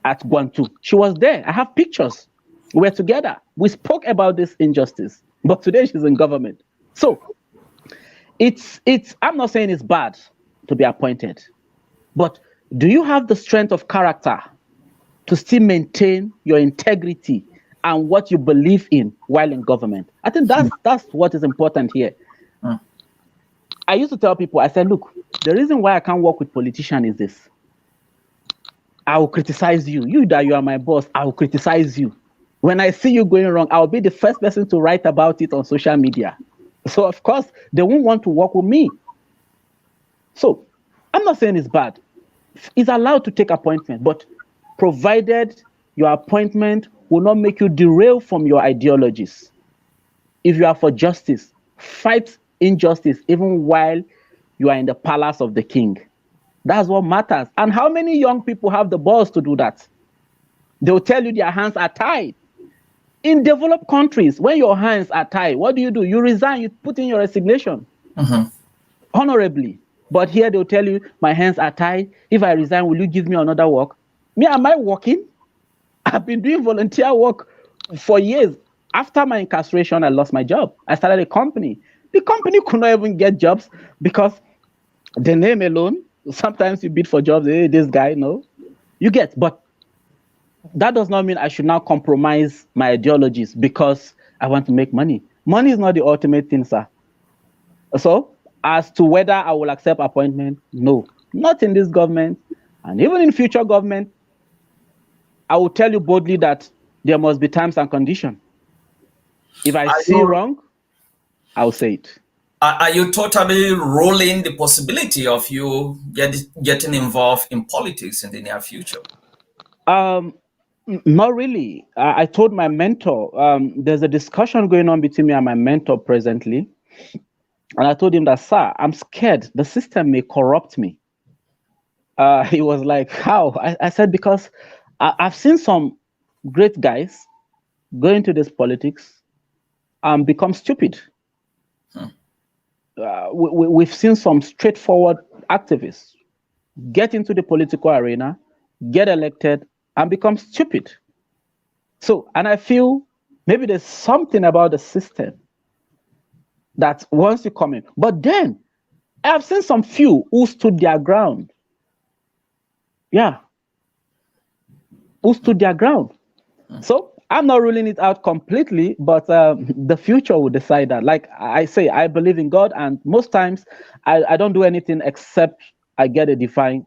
at Guantu. She was there. I have pictures. We were together. We spoke about this injustice, but today she's in government. So I'm not saying it's bad to be appointed, but do you have the strength of character to still maintain your integrity and what you believe in while in government? I think that's what is important here. I used to tell people, I said, look, the reason why I can't work with politicians is this. I will criticize you. You that you are my boss, I will criticize you. When I see you going wrong, I'll be the first person to write about it on social media. So of course, they won't want to work with me. So I'm not saying it's bad. It's allowed to take appointment, but provided your appointment will not make you derail from your ideologies. If you are for justice, fight injustice even while you are in the palace of the king. That's what matters. And how many young people have the balls to do that? They'll tell you their hands are tied. In developed countries, when your hands are tied, what do? You resign, you put in your resignation honorably. But here they'll tell you, my hands are tied. If I resign, will you give me another work? Me, am I working? I've been doing volunteer work for years. After my incarceration, I lost my job. I started a company. The company could not even get jobs because the name alone, sometimes you bid for jobs, hey, this guy, no. You get, but that does not mean I should now compromise my ideologies because I want to make money. Money is not the ultimate thing, sir. So, as to whether I will accept appointment, no. Not in this government, and even in future government, I will tell you boldly that there must be terms and conditions. If I see wrong, I'll say it. Are you totally ruling the possibility of you getting involved in politics in the near future? Not really. I told my mentor, there's a discussion going on between me and my mentor presently. And I told him that, sir, I'm scared the system may corrupt me. He was like, how? I said, because I've seen some great guys go into this politics and become stupid. We've seen some straightforward activists get into the political arena, get elected, and become stupid. So, and I feel maybe there's something about the system that once you come in, but then I've seen some few who stood their ground. Yeah. Who stood their ground. So I'm not ruling it out completely, but the future will decide that. Like I say, I believe in God, and most times I don't do anything except I get a divine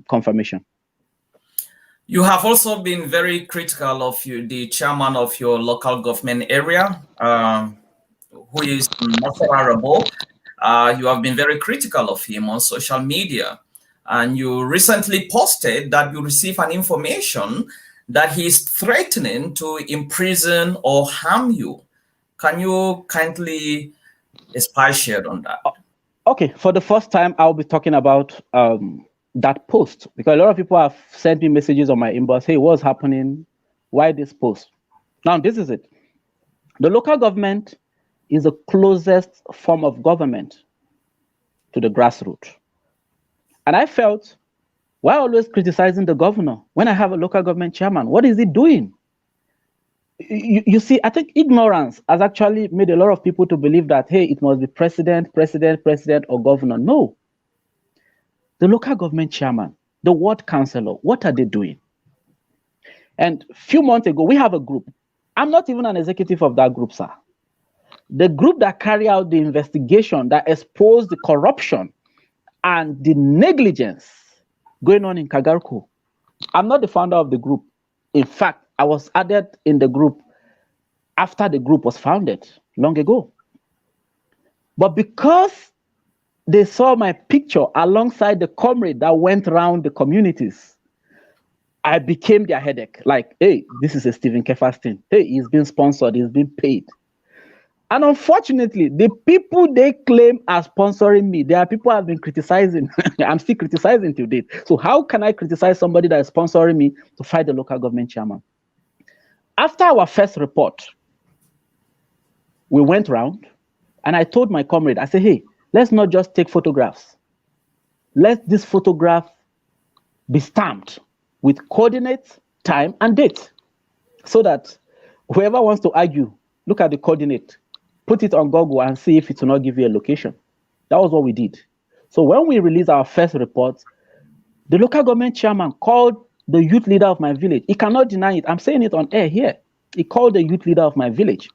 confirmation. You have also been very critical of the chairman of your local government area, who is Nasiru El-Rufai. You have been very critical of him on social media. And you recently posted that you received an information that he is threatening to imprison or harm you. Can you kindly expatiate on that? Okay, for the first time, I'll be talking about that post, because a lot of people have sent me messages on my inbox, hey, what's happening? Why this post? Now, this is it. The local government is the closest form of government to the grassroots. And I felt, why always criticizing the governor when I have a local government chairman? What is he doing? You see, I think ignorance has actually made a lot of people to believe that, hey, it must be president, or governor. No. The local government chairman, the ward councillor, what are they doing? And a few months ago, we have a group. I'm not even an executive of that group, sir. The group that carry out the investigation, that exposed the corruption and the negligence going on in Kagarko. I'm not the founder of the group. In fact, I was added in the group after the group was founded long ago. But because they saw my picture alongside the comrade that went around the communities, I became their headache. Like, hey, this is a Steven Kefason. Hey, he's been sponsored, he's been paid. And unfortunately, the people they claim are sponsoring me, there are people I've been criticizing. I'm still criticizing to date. So how can I criticize somebody that is sponsoring me to fight the local government chairman? After our first report, we went around and I told my comrade, I said, hey, let's not just take photographs. Let this photograph be stamped with coordinates, time, and date, so that whoever wants to argue, look at the coordinate, put it on Google and see if it will not give you a location. That was what we did. So when we released our first report, the local government chairman called the youth leader of my village. He cannot deny it. I'm saying it on air here. He called the youth leader of my village,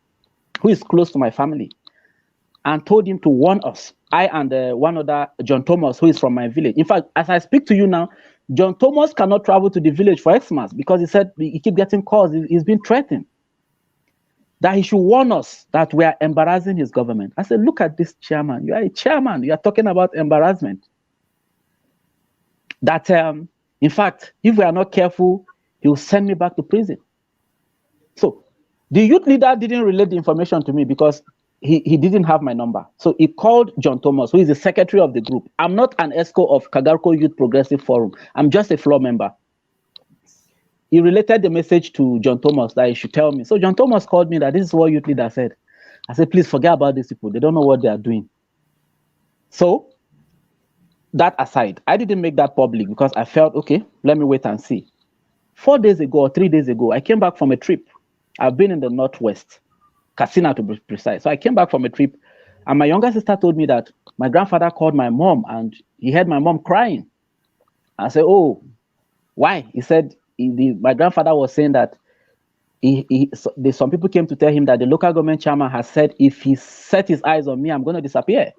who is close to my family, and told him to warn us. I and one other, John Thomas, who is from my village. In fact, as I speak to you now, John Thomas cannot travel to the village for Xmas because he said he keep getting calls. He's been threatened that he should warn us that we are embarrassing his government. I said, look at this chairman. You are a chairman. You are talking about embarrassment. That, in fact, if we are not careful, he will send me back to prison. So the youth leader didn't relay the information to me because he didn't have my number. So he called John Thomas, who is the secretary of the group. I'm not an ESCO of Kagarko Youth Progressive Forum. I'm just a floor member. He related the message to John Thomas that he should tell me. So John Thomas called me that this is what youth leader said. I said, please forget about these people. They don't know what they are doing. So that aside, I didn't make that public because I felt, okay, let me wait and see. 4 days ago or 3 days ago, I came back from a trip. I've been in the Northwest, Katsina to be precise. So I came back from a trip and my younger sister told me that my grandfather called my mom and he heard my mom crying. I said, oh, why? He said, my grandfather was saying that some people came to tell him that the local government chairman has said, if he set his eyes on me, I'm going to disappear.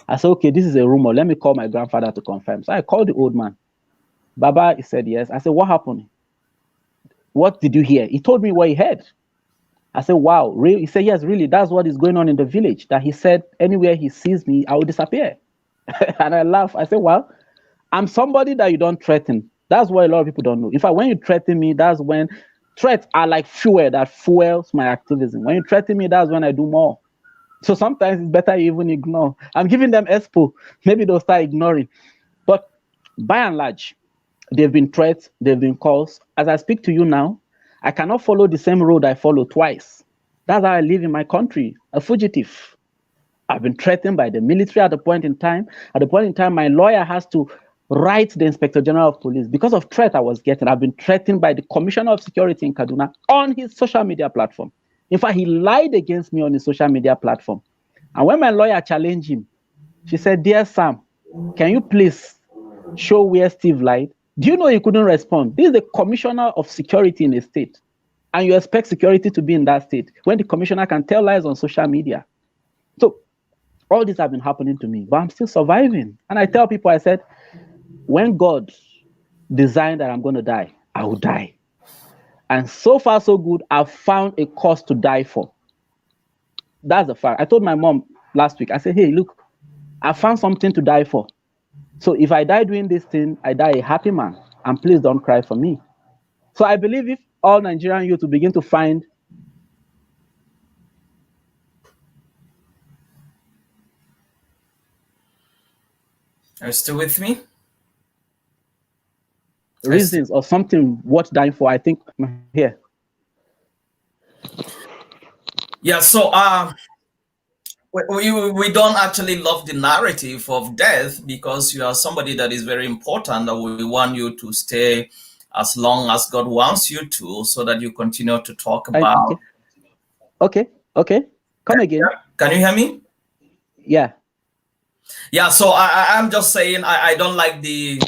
I said, okay, this is a rumor. Let me call my grandfather to confirm. So I called the old man. Baba, he said, yes. I said, what happened? What did you hear? He told me what he heard. I said, wow, really? He said, yes, really, that's what is going on in the village. That he said, anywhere he sees me, I will disappear. And I laughed. I said, well, I'm somebody that you don't threaten. That's what a lot of people don't know. In fact, when you threaten me, that's when threats are like fuel that fuels my activism. When you threaten me, that's when I do more. So sometimes it's better you even ignore. I'm giving them expo. Maybe they'll start ignoring. But by and large, they've been threats, they've been calls. As I speak to you now, I cannot follow the same road I followed twice. That's how I live in my country, a fugitive. I've been threatened by the military at a point in time. At a point in time, my lawyer has to write the Inspector General of Police because of threat I was getting. I've been threatened by the Commissioner of Security in Kaduna on his social media platform. In fact, he lied against me on his social media platform. And when my lawyer challenged him, she said, dear Sam, can you please show where Steve lied? Do you know he couldn't respond? This is the Commissioner of Security in a state. And you expect security to be in that state when the commissioner can tell lies on social media. So all this have been happening to me, but I'm still surviving. And I tell people, I said, when God designed that I'm going to die, I will die. And so far, so good, I've found a cause to die for. That's the fact. I told my mom last week, I said, hey, look, I found something to die for. So if I die doing this thing, I die a happy man. And please don't cry for me. So I believe if all Nigerian youth will begin to find Are you still with me? reasons or something worth dying for, I think I'm here. Yeah, so we don't actually love the narrative of death because you are somebody that is very important, that we want you to stay as long as God wants you to, so that you continue to talk about. Okay. Come again. Can you hear me? Yeah. Yeah, so I'm just saying I don't like the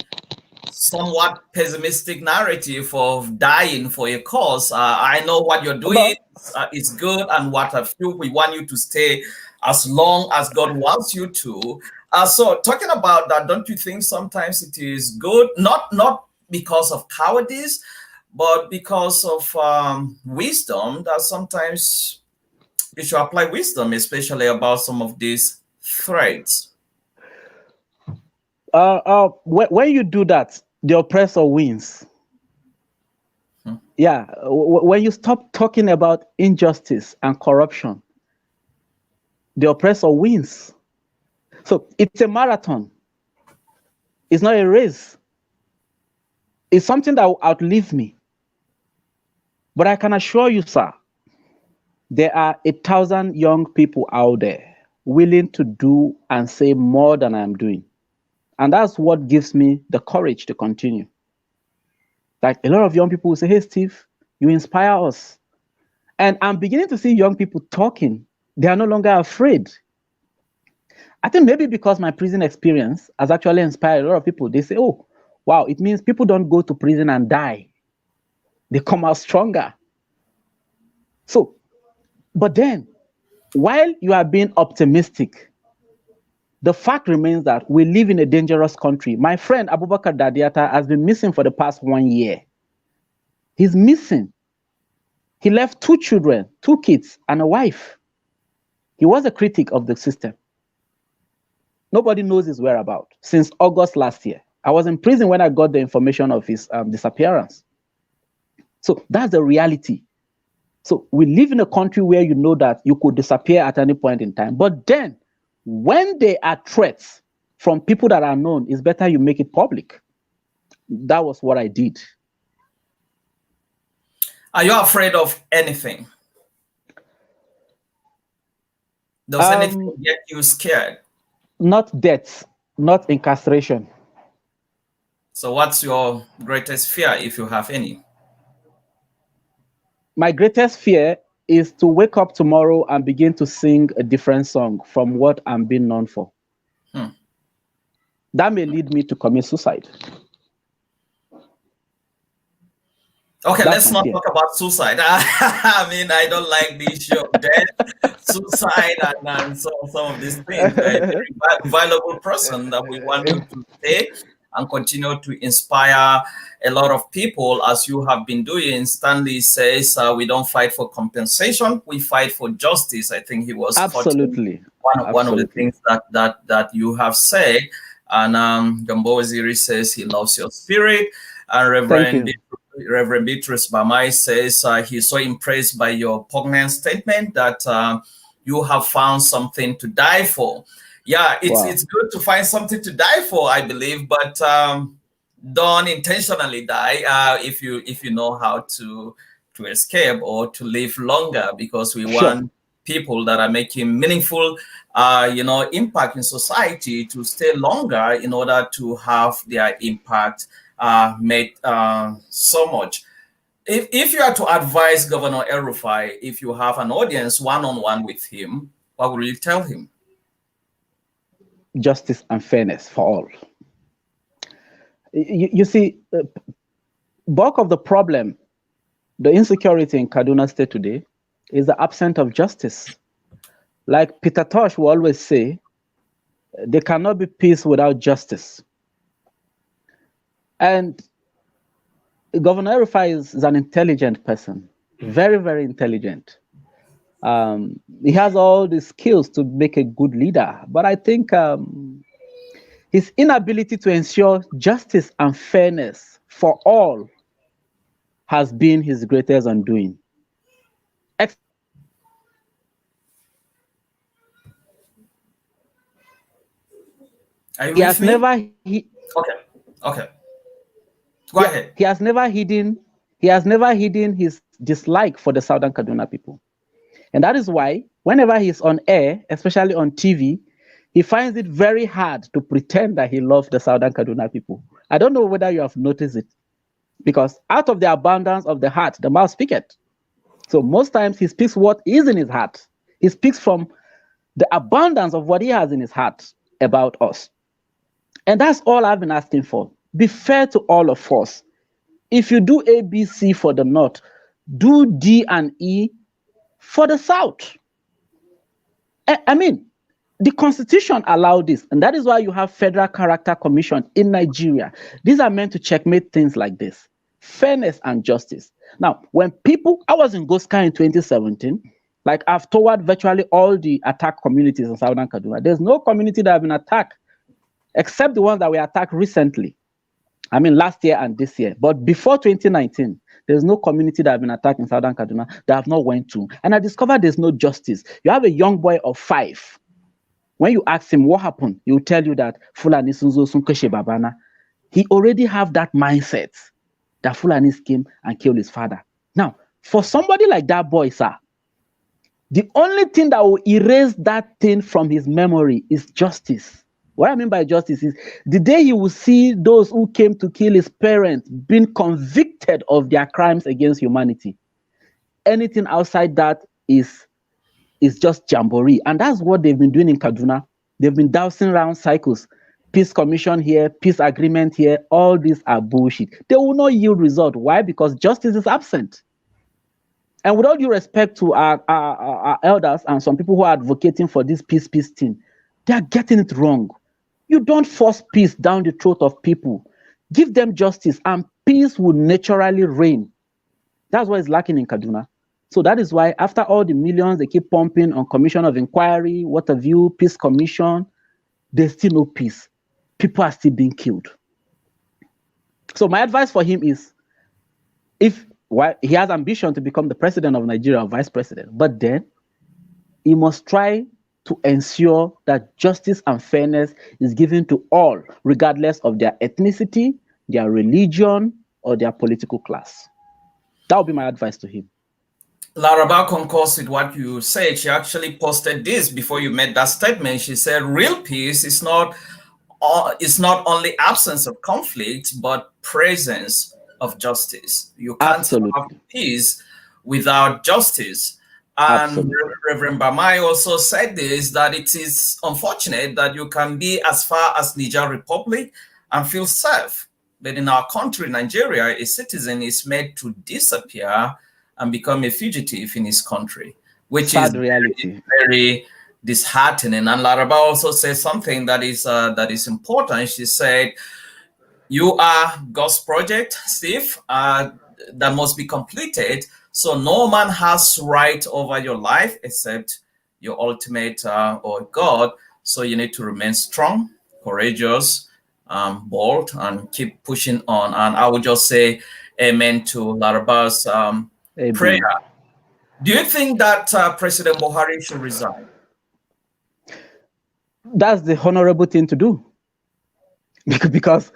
somewhat pessimistic narrative of dying for a cause. I know what you're doing is good, and what I feel we want you to stay as long as God wants you to. So talking about that, don't you think sometimes it is good, not because of cowardice, but because of wisdom, that sometimes you should apply wisdom, especially about some of these threats? When you do that, the oppressor wins. Yeah, when you stop talking about injustice and corruption, the oppressor wins. So it's a marathon. It's not a race. It's something that will outlive me. But I can assure you, sir, there are 1,000 young people out there willing to do and say more than I'm doing. And that's what gives me the courage to continue. Like a lot of young people will say, hey, Steve, you inspire us. And I'm beginning to see young people talking. They are no longer afraid. I think maybe because my prison experience has actually inspired a lot of people. They say, oh, wow, it means people don't go to prison and die. They come out stronger. So, but then, while you are being optimistic, the fact remains that we live in a dangerous country. My friend Abubakar Dadiata has been missing for the past 1 year. He's missing. He left 2 children, 2 kids, and a wife. He was a critic of the system. Nobody knows his whereabouts since August last year. I was in prison when I got the information of his disappearance. So that's the reality. So we live in a country where you know that you could disappear at any point in time. But then, when there are threats from people that are known, it's better you make it public. That was what I did. Are you afraid of anything? Does anything get you scared? Not death, not incarceration. So what's your greatest fear, if you have any? My greatest fear is to wake up tomorrow and begin to sing a different song from what I'm being known for. That may lead me to commit suicide. Okay, let's not talk about suicide. I mean, I don't like the issue of death, suicide, and some of these things. A very valuable person that we want you to stay and continue to inspire a lot of people, as you have been doing. Stanley says we don't fight for compensation, we fight for justice. I think he was absolutely one of the things that you have said. And Gambo Waziri says he loves your spirit. And Reverend Beatrice Bamai says he's so impressed by your poignant statement that you have found something to die for. Yeah, it's good to find something to die for, I believe, but don't intentionally die if you know how to escape or to live longer, because we want people that are making meaningful impact in society to stay longer in order to have their impact made so much. If you are to advise Governor El-Rufai, if you have an audience one-on-one with him, what will you tell him? Justice and fairness for all. You see, bulk of the problem, the insecurity in Kaduna State today, is the absence of justice. Like Peter Tosh will always say, there cannot be peace without justice. And Governor El-Rufai is an intelligent person, very, very intelligent. He has all the skills to make a good leader, but I think his inability to ensure justice and fairness for all has been his greatest undoing. He has never. Okay. Go ahead. He has never hidden his dislike for the Southern Kaduna people. And that is why whenever he's on air, especially on TV, he finds it very hard to pretend that he loves the Southern Kaduna people. I don't know whether you have noticed it, because out of the abundance of the heart, the mouth speaketh. So most times he speaks what is in his heart. He speaks from the abundance of what he has in his heart about us. And that's all I've been asking for. Be fair to all of us. If you do A, B, C for the North, do D and E for the South. I mean, the Constitution allowed this, and that is why you have Federal Character Commission in Nigeria. These are meant to checkmate things like this. Fairness and justice. Now, when I was in Goska in 2017, like I've toured virtually all the attacked communities in Southern Kaduna. There's no community that have been attacked, except the ones that were attacked recently. I mean, last year and this year. But before 2019, there's no community that have been attacked in Southern Kaduna that I've not went to. And I discovered there's no justice. You have a young boy of 5. When you ask him what happened, he will tell you that Fulani Sunzo Sunkeshe Babana. He already have that mindset that Fulani came and killed his father. Now, for somebody like that boy, sir, the only thing that will erase that thing from his memory is justice. What I mean by justice is the day he will see those who came to kill his parents being convicted of their crimes against humanity. Anything outside that is just jamboree. And that's what they've been doing in Kaduna. They've been dousing around cycles. Peace commission here, peace agreement here. All these are bullshit. They will not yield result. Why? Because justice is absent. And with all due respect to our elders and some people who are advocating for this peace thing, They are getting it wrong. You don't force peace down the throat of people. Give them justice and peace will naturally reign. That's what is lacking in Kaduna. So that is why after all the millions they keep pumping on commission of inquiry, what have you, peace commission, there's still no peace. People are still being killed. So my advice for him is, he has ambition to become the president of Nigeria or vice president, but then he must try to ensure that justice and fairness is given to all, regardless of their ethnicity, their religion, or their political class. That would be my advice to him. Laraba concurs with what you said. She actually posted this before you made that statement. She said, real peace is not only absence of conflict, but presence of justice. You can't have peace without justice. And Reverend Bamai also said this, that it is unfortunate that you can be as far as Niger Republic and feel safe. But in our country, Nigeria, a citizen is made to disappear and become a fugitive in his country, which sad is reality. very disheartening. And Laraba also says something that is important. She said, you are God's project, Steve, that must be completed. So no man has right over your life except your ultimate or God. So you need to remain strong, courageous, bold, and keep pushing on. And I would just say amen to Laraba's prayer. Do you think that President Buhari should resign? That's the honorable thing to do. Because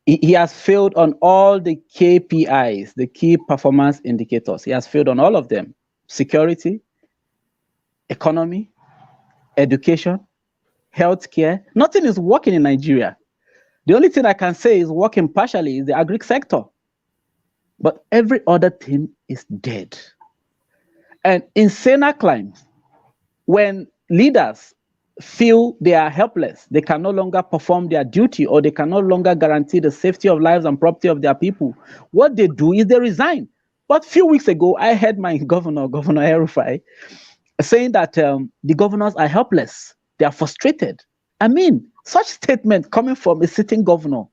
he has failed on all the KPIs, the key performance indicators. He has failed on all of them. Security, economy, education, healthcare. Nothing is working in Nigeria. The only thing I can say is working partially is the agri sector. But every other thing is dead. And in saner climes, when leaders feel they are helpless, they can no longer perform their duty, or they can no longer guarantee the safety of lives and property of their people, what they do is they resign. But a few weeks ago, I heard my Governor El-Rufai, saying that the governors are helpless, they are frustrated. I mean, such statement coming from a sitting governor.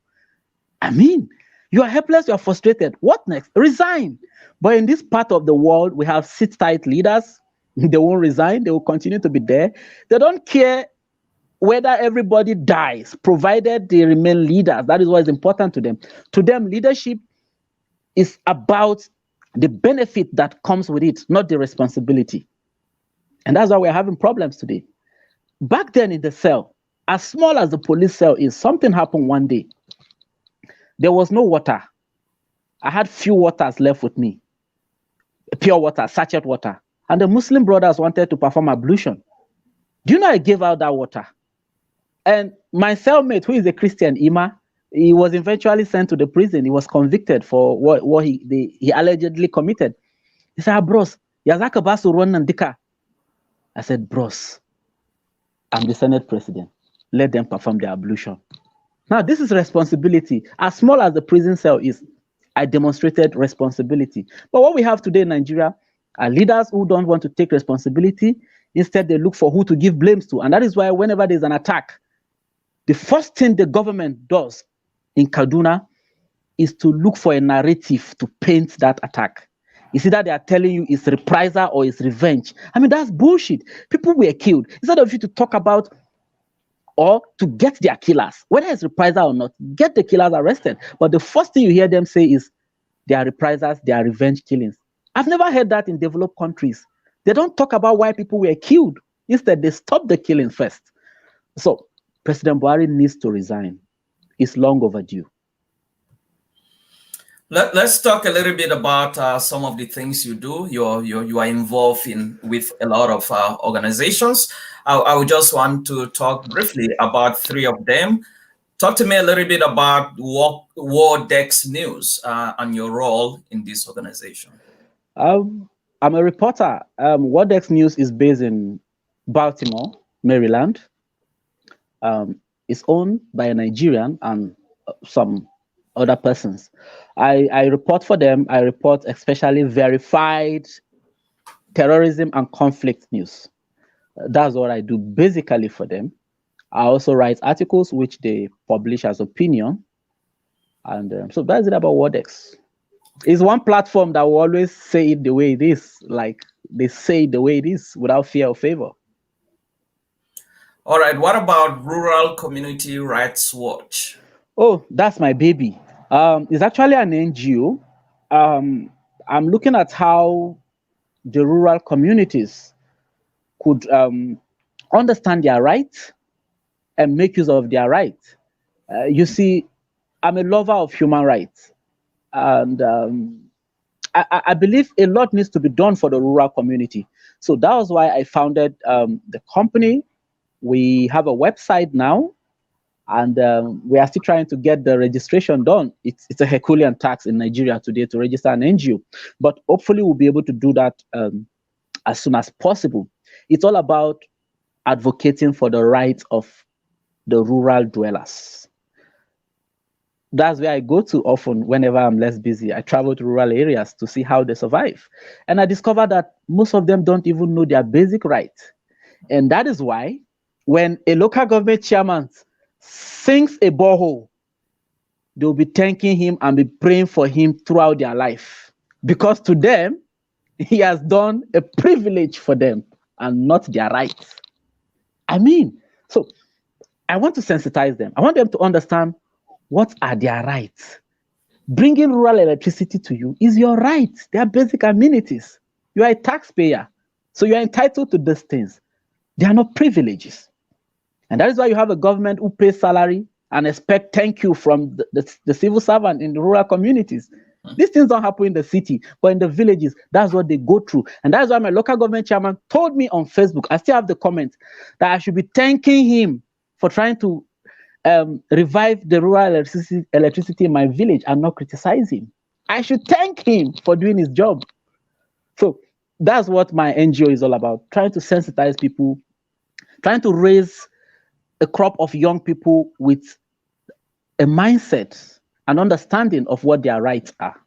I mean, you are helpless, you are frustrated. What next? Resign. But in this part of the world, we have sit-tight leaders. They won't resign. They will continue to be there. They don't care whether everybody dies, provided they remain leaders. That is what is important to them. To them, leadership is about the benefit that comes with it, not the responsibility. And that's why we're having problems today. Back then in the cell, as small as the police cell is, something happened one day. There was no water. I had few waters left with me. Pure water, sachet water. And the Muslim brothers wanted to perform ablution. Do you know I gave out that water? And my cellmate, who is a Christian, Ima, he was eventually sent to the prison. He was convicted for what he allegedly committed. He said, bros, yazaka basu run nandika. I said, bros, I'm the Senate president. Let them perform their ablution. Now, this is responsibility. As small as the prison cell is, I demonstrated responsibility. But what we have today in Nigeria are leaders who don't want to take responsibility. Instead, they look for who to give blames to. And that is why whenever there's an attack, the first thing the government does in Kaduna is to look for a narrative to paint that attack. You see that they are telling you it's reprisal or it's revenge. I mean, that's bullshit. People were killed. Instead of you to talk about or to get their killers, whether it's reprisal or not, get the killers arrested. But the first thing you hear them say is they are reprisals, they are revenge killings. I've never heard that in developed countries. They don't talk about why people were killed. Instead, they stop the killing first. So President Buhari needs to resign. It's long overdue. Let's talk a little bit about some of the things you do. You are involved with a lot of organizations. I would just want to talk briefly about three of them. Talk to me a little bit about Wardex News and your role in this organization. I'm a reporter. Wardex News is based in Baltimore, Maryland. It's owned by a Nigerian and some other persons. I report for them. I report especially verified terrorism and conflict news. That's what I do basically for them. I also write articles which they publish as opinion. And so that's it about WordX. It's one platform that will always say it the way it is, like they say it the way it is without fear or favor. All right. What about Rural Community Rights Watch? Oh, that's my baby. It's actually an NGO. I'm looking at how the rural communities could understand their rights and make use of their rights. You see, I'm a lover of human rights, and I believe a lot needs to be done for the rural community. So that was why I founded the company. We have a website now, and we are still trying to get the registration done. It's a Herculean task in Nigeria today to register an NGO, but hopefully we'll be able to do that as soon as possible. It's all about advocating for the rights of the rural dwellers. That's where I go to often whenever I'm less busy. I travel to rural areas to see how they survive. And I discover that most of them don't even know their basic rights. And that is why when a local government chairman sinks a borehole, they'll be thanking him and be praying for him throughout their life. Because to them, he has done a privilege for them and not their rights. I mean, so I want to sensitize them. I want them to understand what are their rights. Bringing rural electricity to you is your right. They are basic amenities. You are a taxpayer, so you are entitled to these things. They are not privileges. And that is why you have a government who pays salary and expect thank you from the civil servant in the rural communities. These things don't happen in the city, but in the villages, that's what they go through. And that's why my local government chairman told me on Facebook, I still have the comment, that I should be thanking him for trying to revive the rural electricity in my village and not criticize him. I should thank him for doing his job. So that's what my NGO is all about, trying to sensitize people, trying to raise a crop of young people with a mindset and understanding of what their rights are.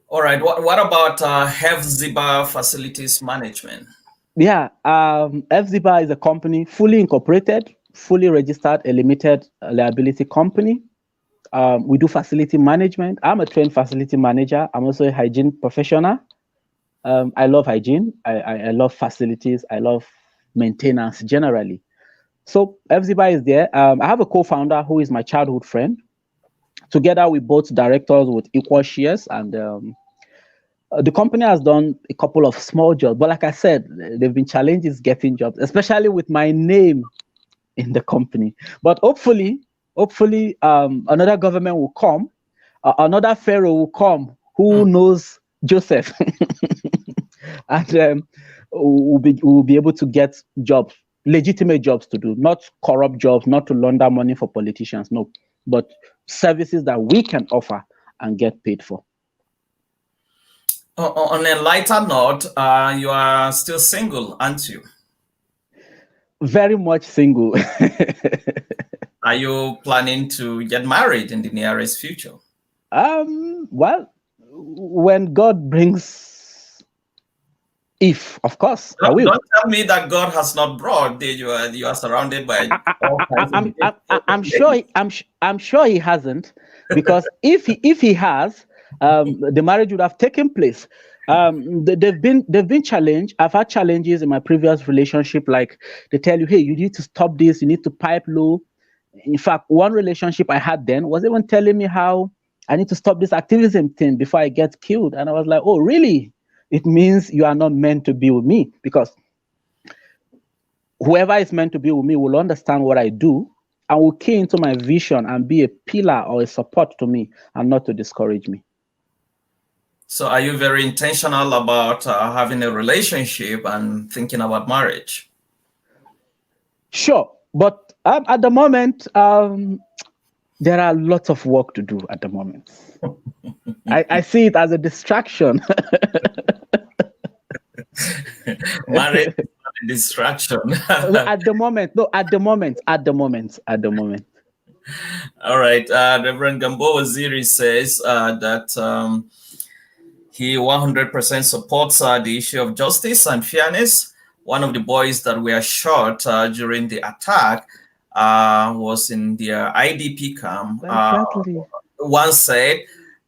All right. What about Hefziba Facilities Management? Yeah, Hefziba is a company fully incorporated, fully registered, a limited liability company. We do facility management. I'm a trained facility manager. I'm also a hygiene professional. I love hygiene. I love facilities. I love maintenance generally. So Hefziba is there. I have a co-founder who is my childhood friend. Together, we both directors with equal shares, and the company has done a couple of small jobs. But like I said, there have been challenges getting jobs, especially with my name in the company. But hopefully, another government will come, another pharaoh will come who knows Joseph, and we'll be able to get jobs, legitimate jobs to do, not corrupt jobs, not to launder money for politicians, no, but services that we can offer and get paid for. On a lighter note, you are still single, aren't you? Very much single. Are you planning to get married in the nearest future? Well, when God brings, if, of course, I will. Don't tell me that God has not brought. You are surrounded by. I'm sure He hasn't, because if He has, the marriage would have taken place. They've been challenged. I've had challenges in my previous relationship, like they tell you, hey, you need to stop this, you need to pipe low. In fact, one relationship I had then was even telling me how I need to stop this activism thing before I get killed. And I was like, oh, really? It means you are not meant to be with me, because whoever is meant to be with me will understand what I do and will key into my vision and be a pillar or a support to me and not to discourage me. So are you very intentional about having a relationship and thinking about marriage? Sure. But at the moment, there are lots of work to do at the moment. I see it as a distraction. Marriage is not a distraction. At the moment. All right. Reverend Gambo Waziri says that he 100% supports the issue of justice and fairness, one of the boys that were shot during the attack was in their IDP camp. Exactly. One said,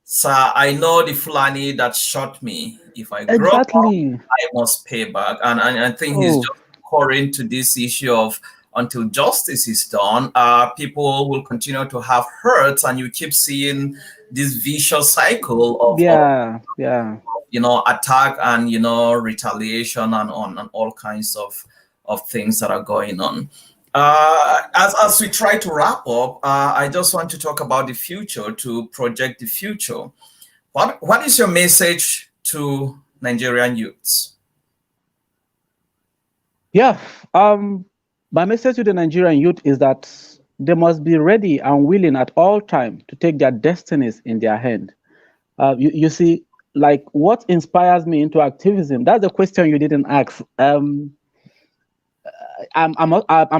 "Sir, I know the Fulani that shot me. If I grow up, Exactly. I must pay back." And I think he's just calling to this issue of until justice is done, people will continue to have hurt, and you keep seeing this vicious cycle of attack and retaliation and all kinds of things that are going on. As we try to wrap up, I just want to talk about the future, to project the future. What is your message to Nigerian youths? Yeah, my message to the Nigerian youth is that they must be ready and willing at all times to take their destinies in their hand. You see, like, what inspires me into activism? That's the question you didn't ask. I'm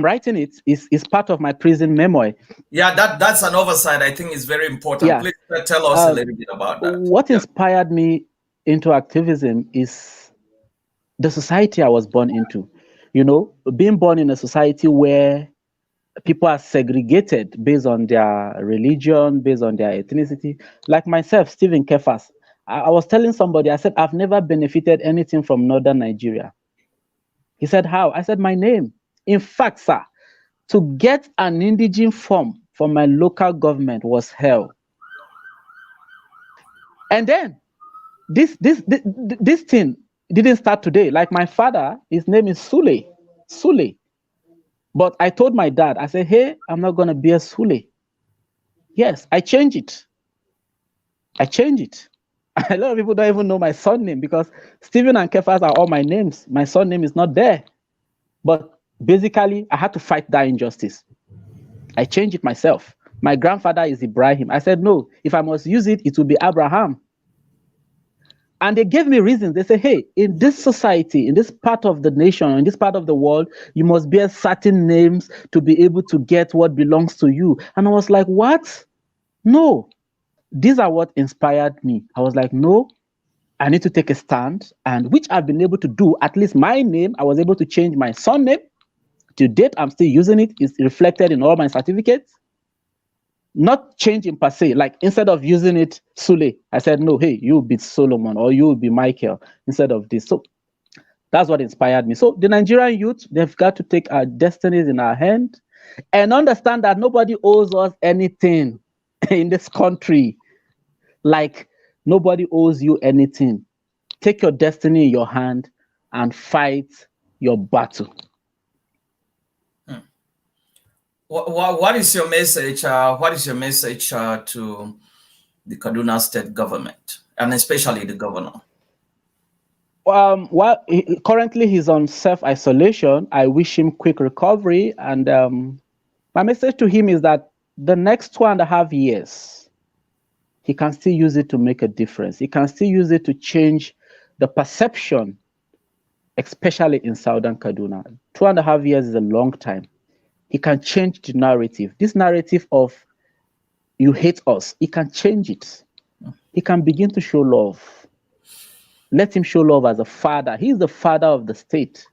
writing it. It's part of my prison memoir. Yeah, that's an oversight. I think is very important. Yeah. Please tell us a little bit about that. What inspired me into activism is the society I was born into. You know, being born in a society where people are segregated based on their religion, based on their ethnicity. Like myself, Steven Kefason, I was telling somebody, I said, I've never benefited anything from Northern Nigeria. He said, how? I said, my name. In fact, sir, to get an indigene form from my local government was hell. And then this thing didn't start today. Like my father, his name is Sule. But I told my dad, I said, hey, I'm not going to be a Sule. Yes, I changed it. A lot of people don't even know my son name because Steven and Kefas are all my names. My son name is not there. But basically, I had to fight that injustice. I changed it myself. My grandfather is Ibrahim. I said, no, if I must use it, it will be Abraham. And they gave me reasons. They say, hey, in this society, in this part of the nation, in this part of the world, you must bear certain names to be able to get what belongs to you. And I was like, what? No. These are what inspired me. I was like, no, I need to take a stand, and which I've been able to do. At least my name, I was able to change my son name. To date, I'm still using it. It's reflected in all my certificates. Not changing per se, like instead of using it Sule, I said, no, hey, you'll be Solomon or you'll be Michael instead of this. So that's what inspired me. So the Nigerian youth, they've got to take our destinies in our hand and understand that nobody owes us anything in this country. Like, nobody owes you anything. Take your destiny in your hand and fight your battle. What is your message? What is your message to the Kaduna State government, and especially the governor? Well, currently he's on self-isolation. I wish him quick recovery. And my message to him is that the next 2.5 years, he can still use it to make a difference. He can still use it to change the perception, especially in Southern Kaduna. 2.5 years is a long time. He can change the narrative. This narrative of you hate us, he can change it. He can begin to show love. Let him show love as a father. He's the father of the state.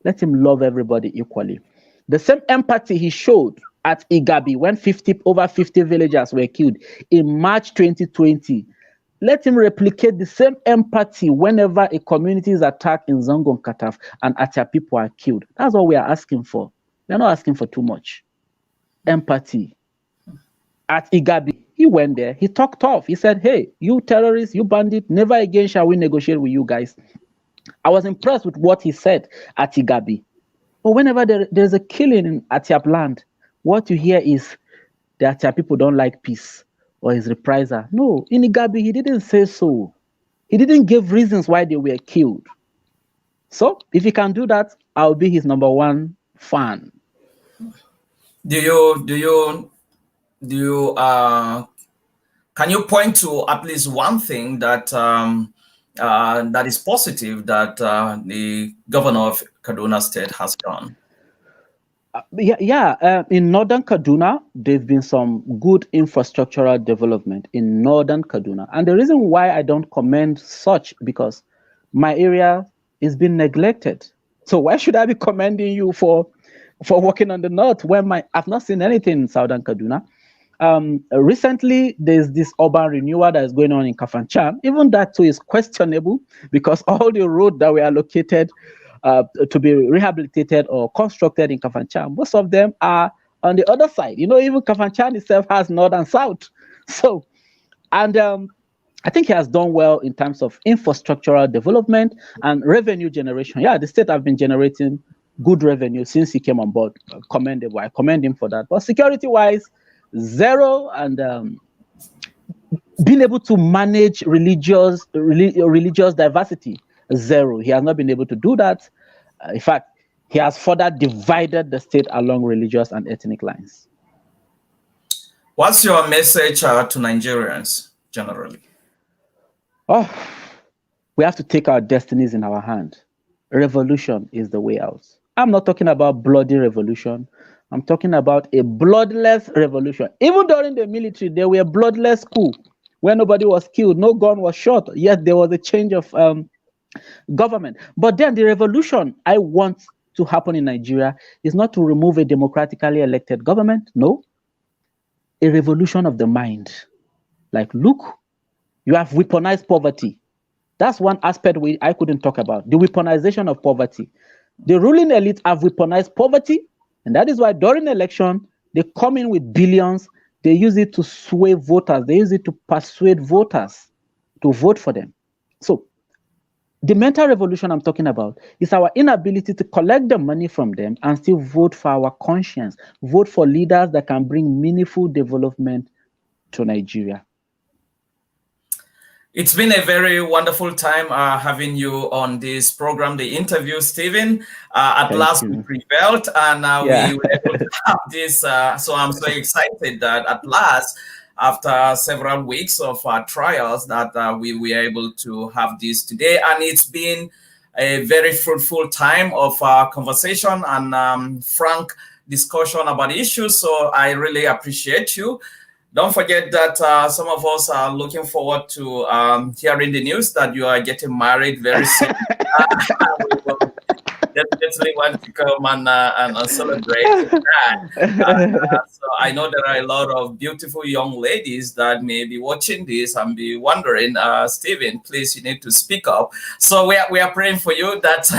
Let him love everybody equally. The same empathy he showed at Igabi when over 50 villagers were killed in March 2020. Let him replicate the same empathy whenever a community is attacked in Zangon Kataf and Atia people are killed. That's what we are asking for. We're not asking for too much. Empathy. At Igabi, he went there, he talked tough. He said, hey, you terrorists, you bandits, never again shall we negotiate with you guys. I was impressed with what he said at Igabi. But whenever there's a killing in Atiap land, what you hear is the Atiap people don't like peace or his reprisal. No, in Igabi, he didn't say so. He didn't give reasons why they were killed. So if he can do that, I'll be his #1 fan. Can you point to at least one thing that that is positive that the governor of Kaduna State has done? In Northern Kaduna, there've been some good infrastructural development in Northern Kaduna. And the reason why I don't commend such, because my area is being neglected. So why should I be commending you for working on the north when I've not seen anything in southern Kaduna? Recently, there's this urban renewal that is going on in Kafanchan. Even that too is questionable because all the roads that were allocated to be rehabilitated or constructed in Kafanchan, most of them are on the other side. Even Kafanchan itself has north and south. So, and I think he has done well in terms of infrastructural development and revenue generation. Yeah, the state have been generating good revenue since he came on board. Commendable. I commend him for that. But security-wise, zero, and being able to manage religious diversity, zero. He has not been able to do that. In fact, he has further divided the state along religious and ethnic lines. What's your message to Nigerians generally? Oh, we have to take our destinies in our hand. Revolution is the way out. I'm not talking about bloody revolution. I'm talking about a bloodless revolution. Even during the military, there were bloodless coups where nobody was killed, no gun was shot, yet there was a change of government. But then the revolution I want to happen in Nigeria is not to remove a democratically elected government. No, a revolution of the mind. Like, look, you have weaponized poverty. That's one aspect I couldn't talk about, the weaponization of poverty. The ruling elite have weaponized poverty, and that is why during election, they come in with billions, they use it to sway voters, they use it to persuade voters to vote for them. So the mental revolution I'm talking about is our inability to collect the money from them and still vote for our conscience, vote for leaders that can bring meaningful development to Nigeria. It's been a very wonderful time having you on this program, the interview, Steven. At last we prevailed and we were able to have this. So I'm so excited that at last, after several weeks of trials, that we were able to have this today. And it's been a very fruitful time of conversation and frank discussion about issues. So I really appreciate you. Don't forget that some of us are looking forward to hearing the news that you are getting married very soon. We will definitely want to come and celebrate that. So I know there are a lot of beautiful young ladies that may be watching this and be wondering, Steven, please, you need to speak up. So we are praying for you. That's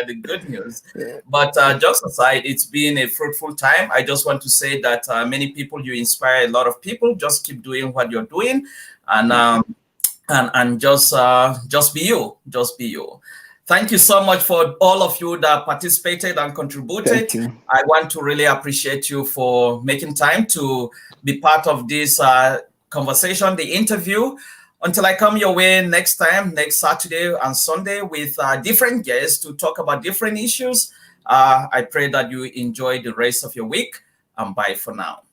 the good news. But just aside, it's been a fruitful time. I just want to say that many people, you inspire a lot of people. Just keep doing what you're doing, and just be you. Just be you. Thank you so much for all of you that participated and contributed. I want to really appreciate you for making time to be part of this conversation, the interview. Until I come your way next time, next Saturday and Sunday with different guests to talk about different issues, I pray that you enjoy the rest of your week, and bye for now.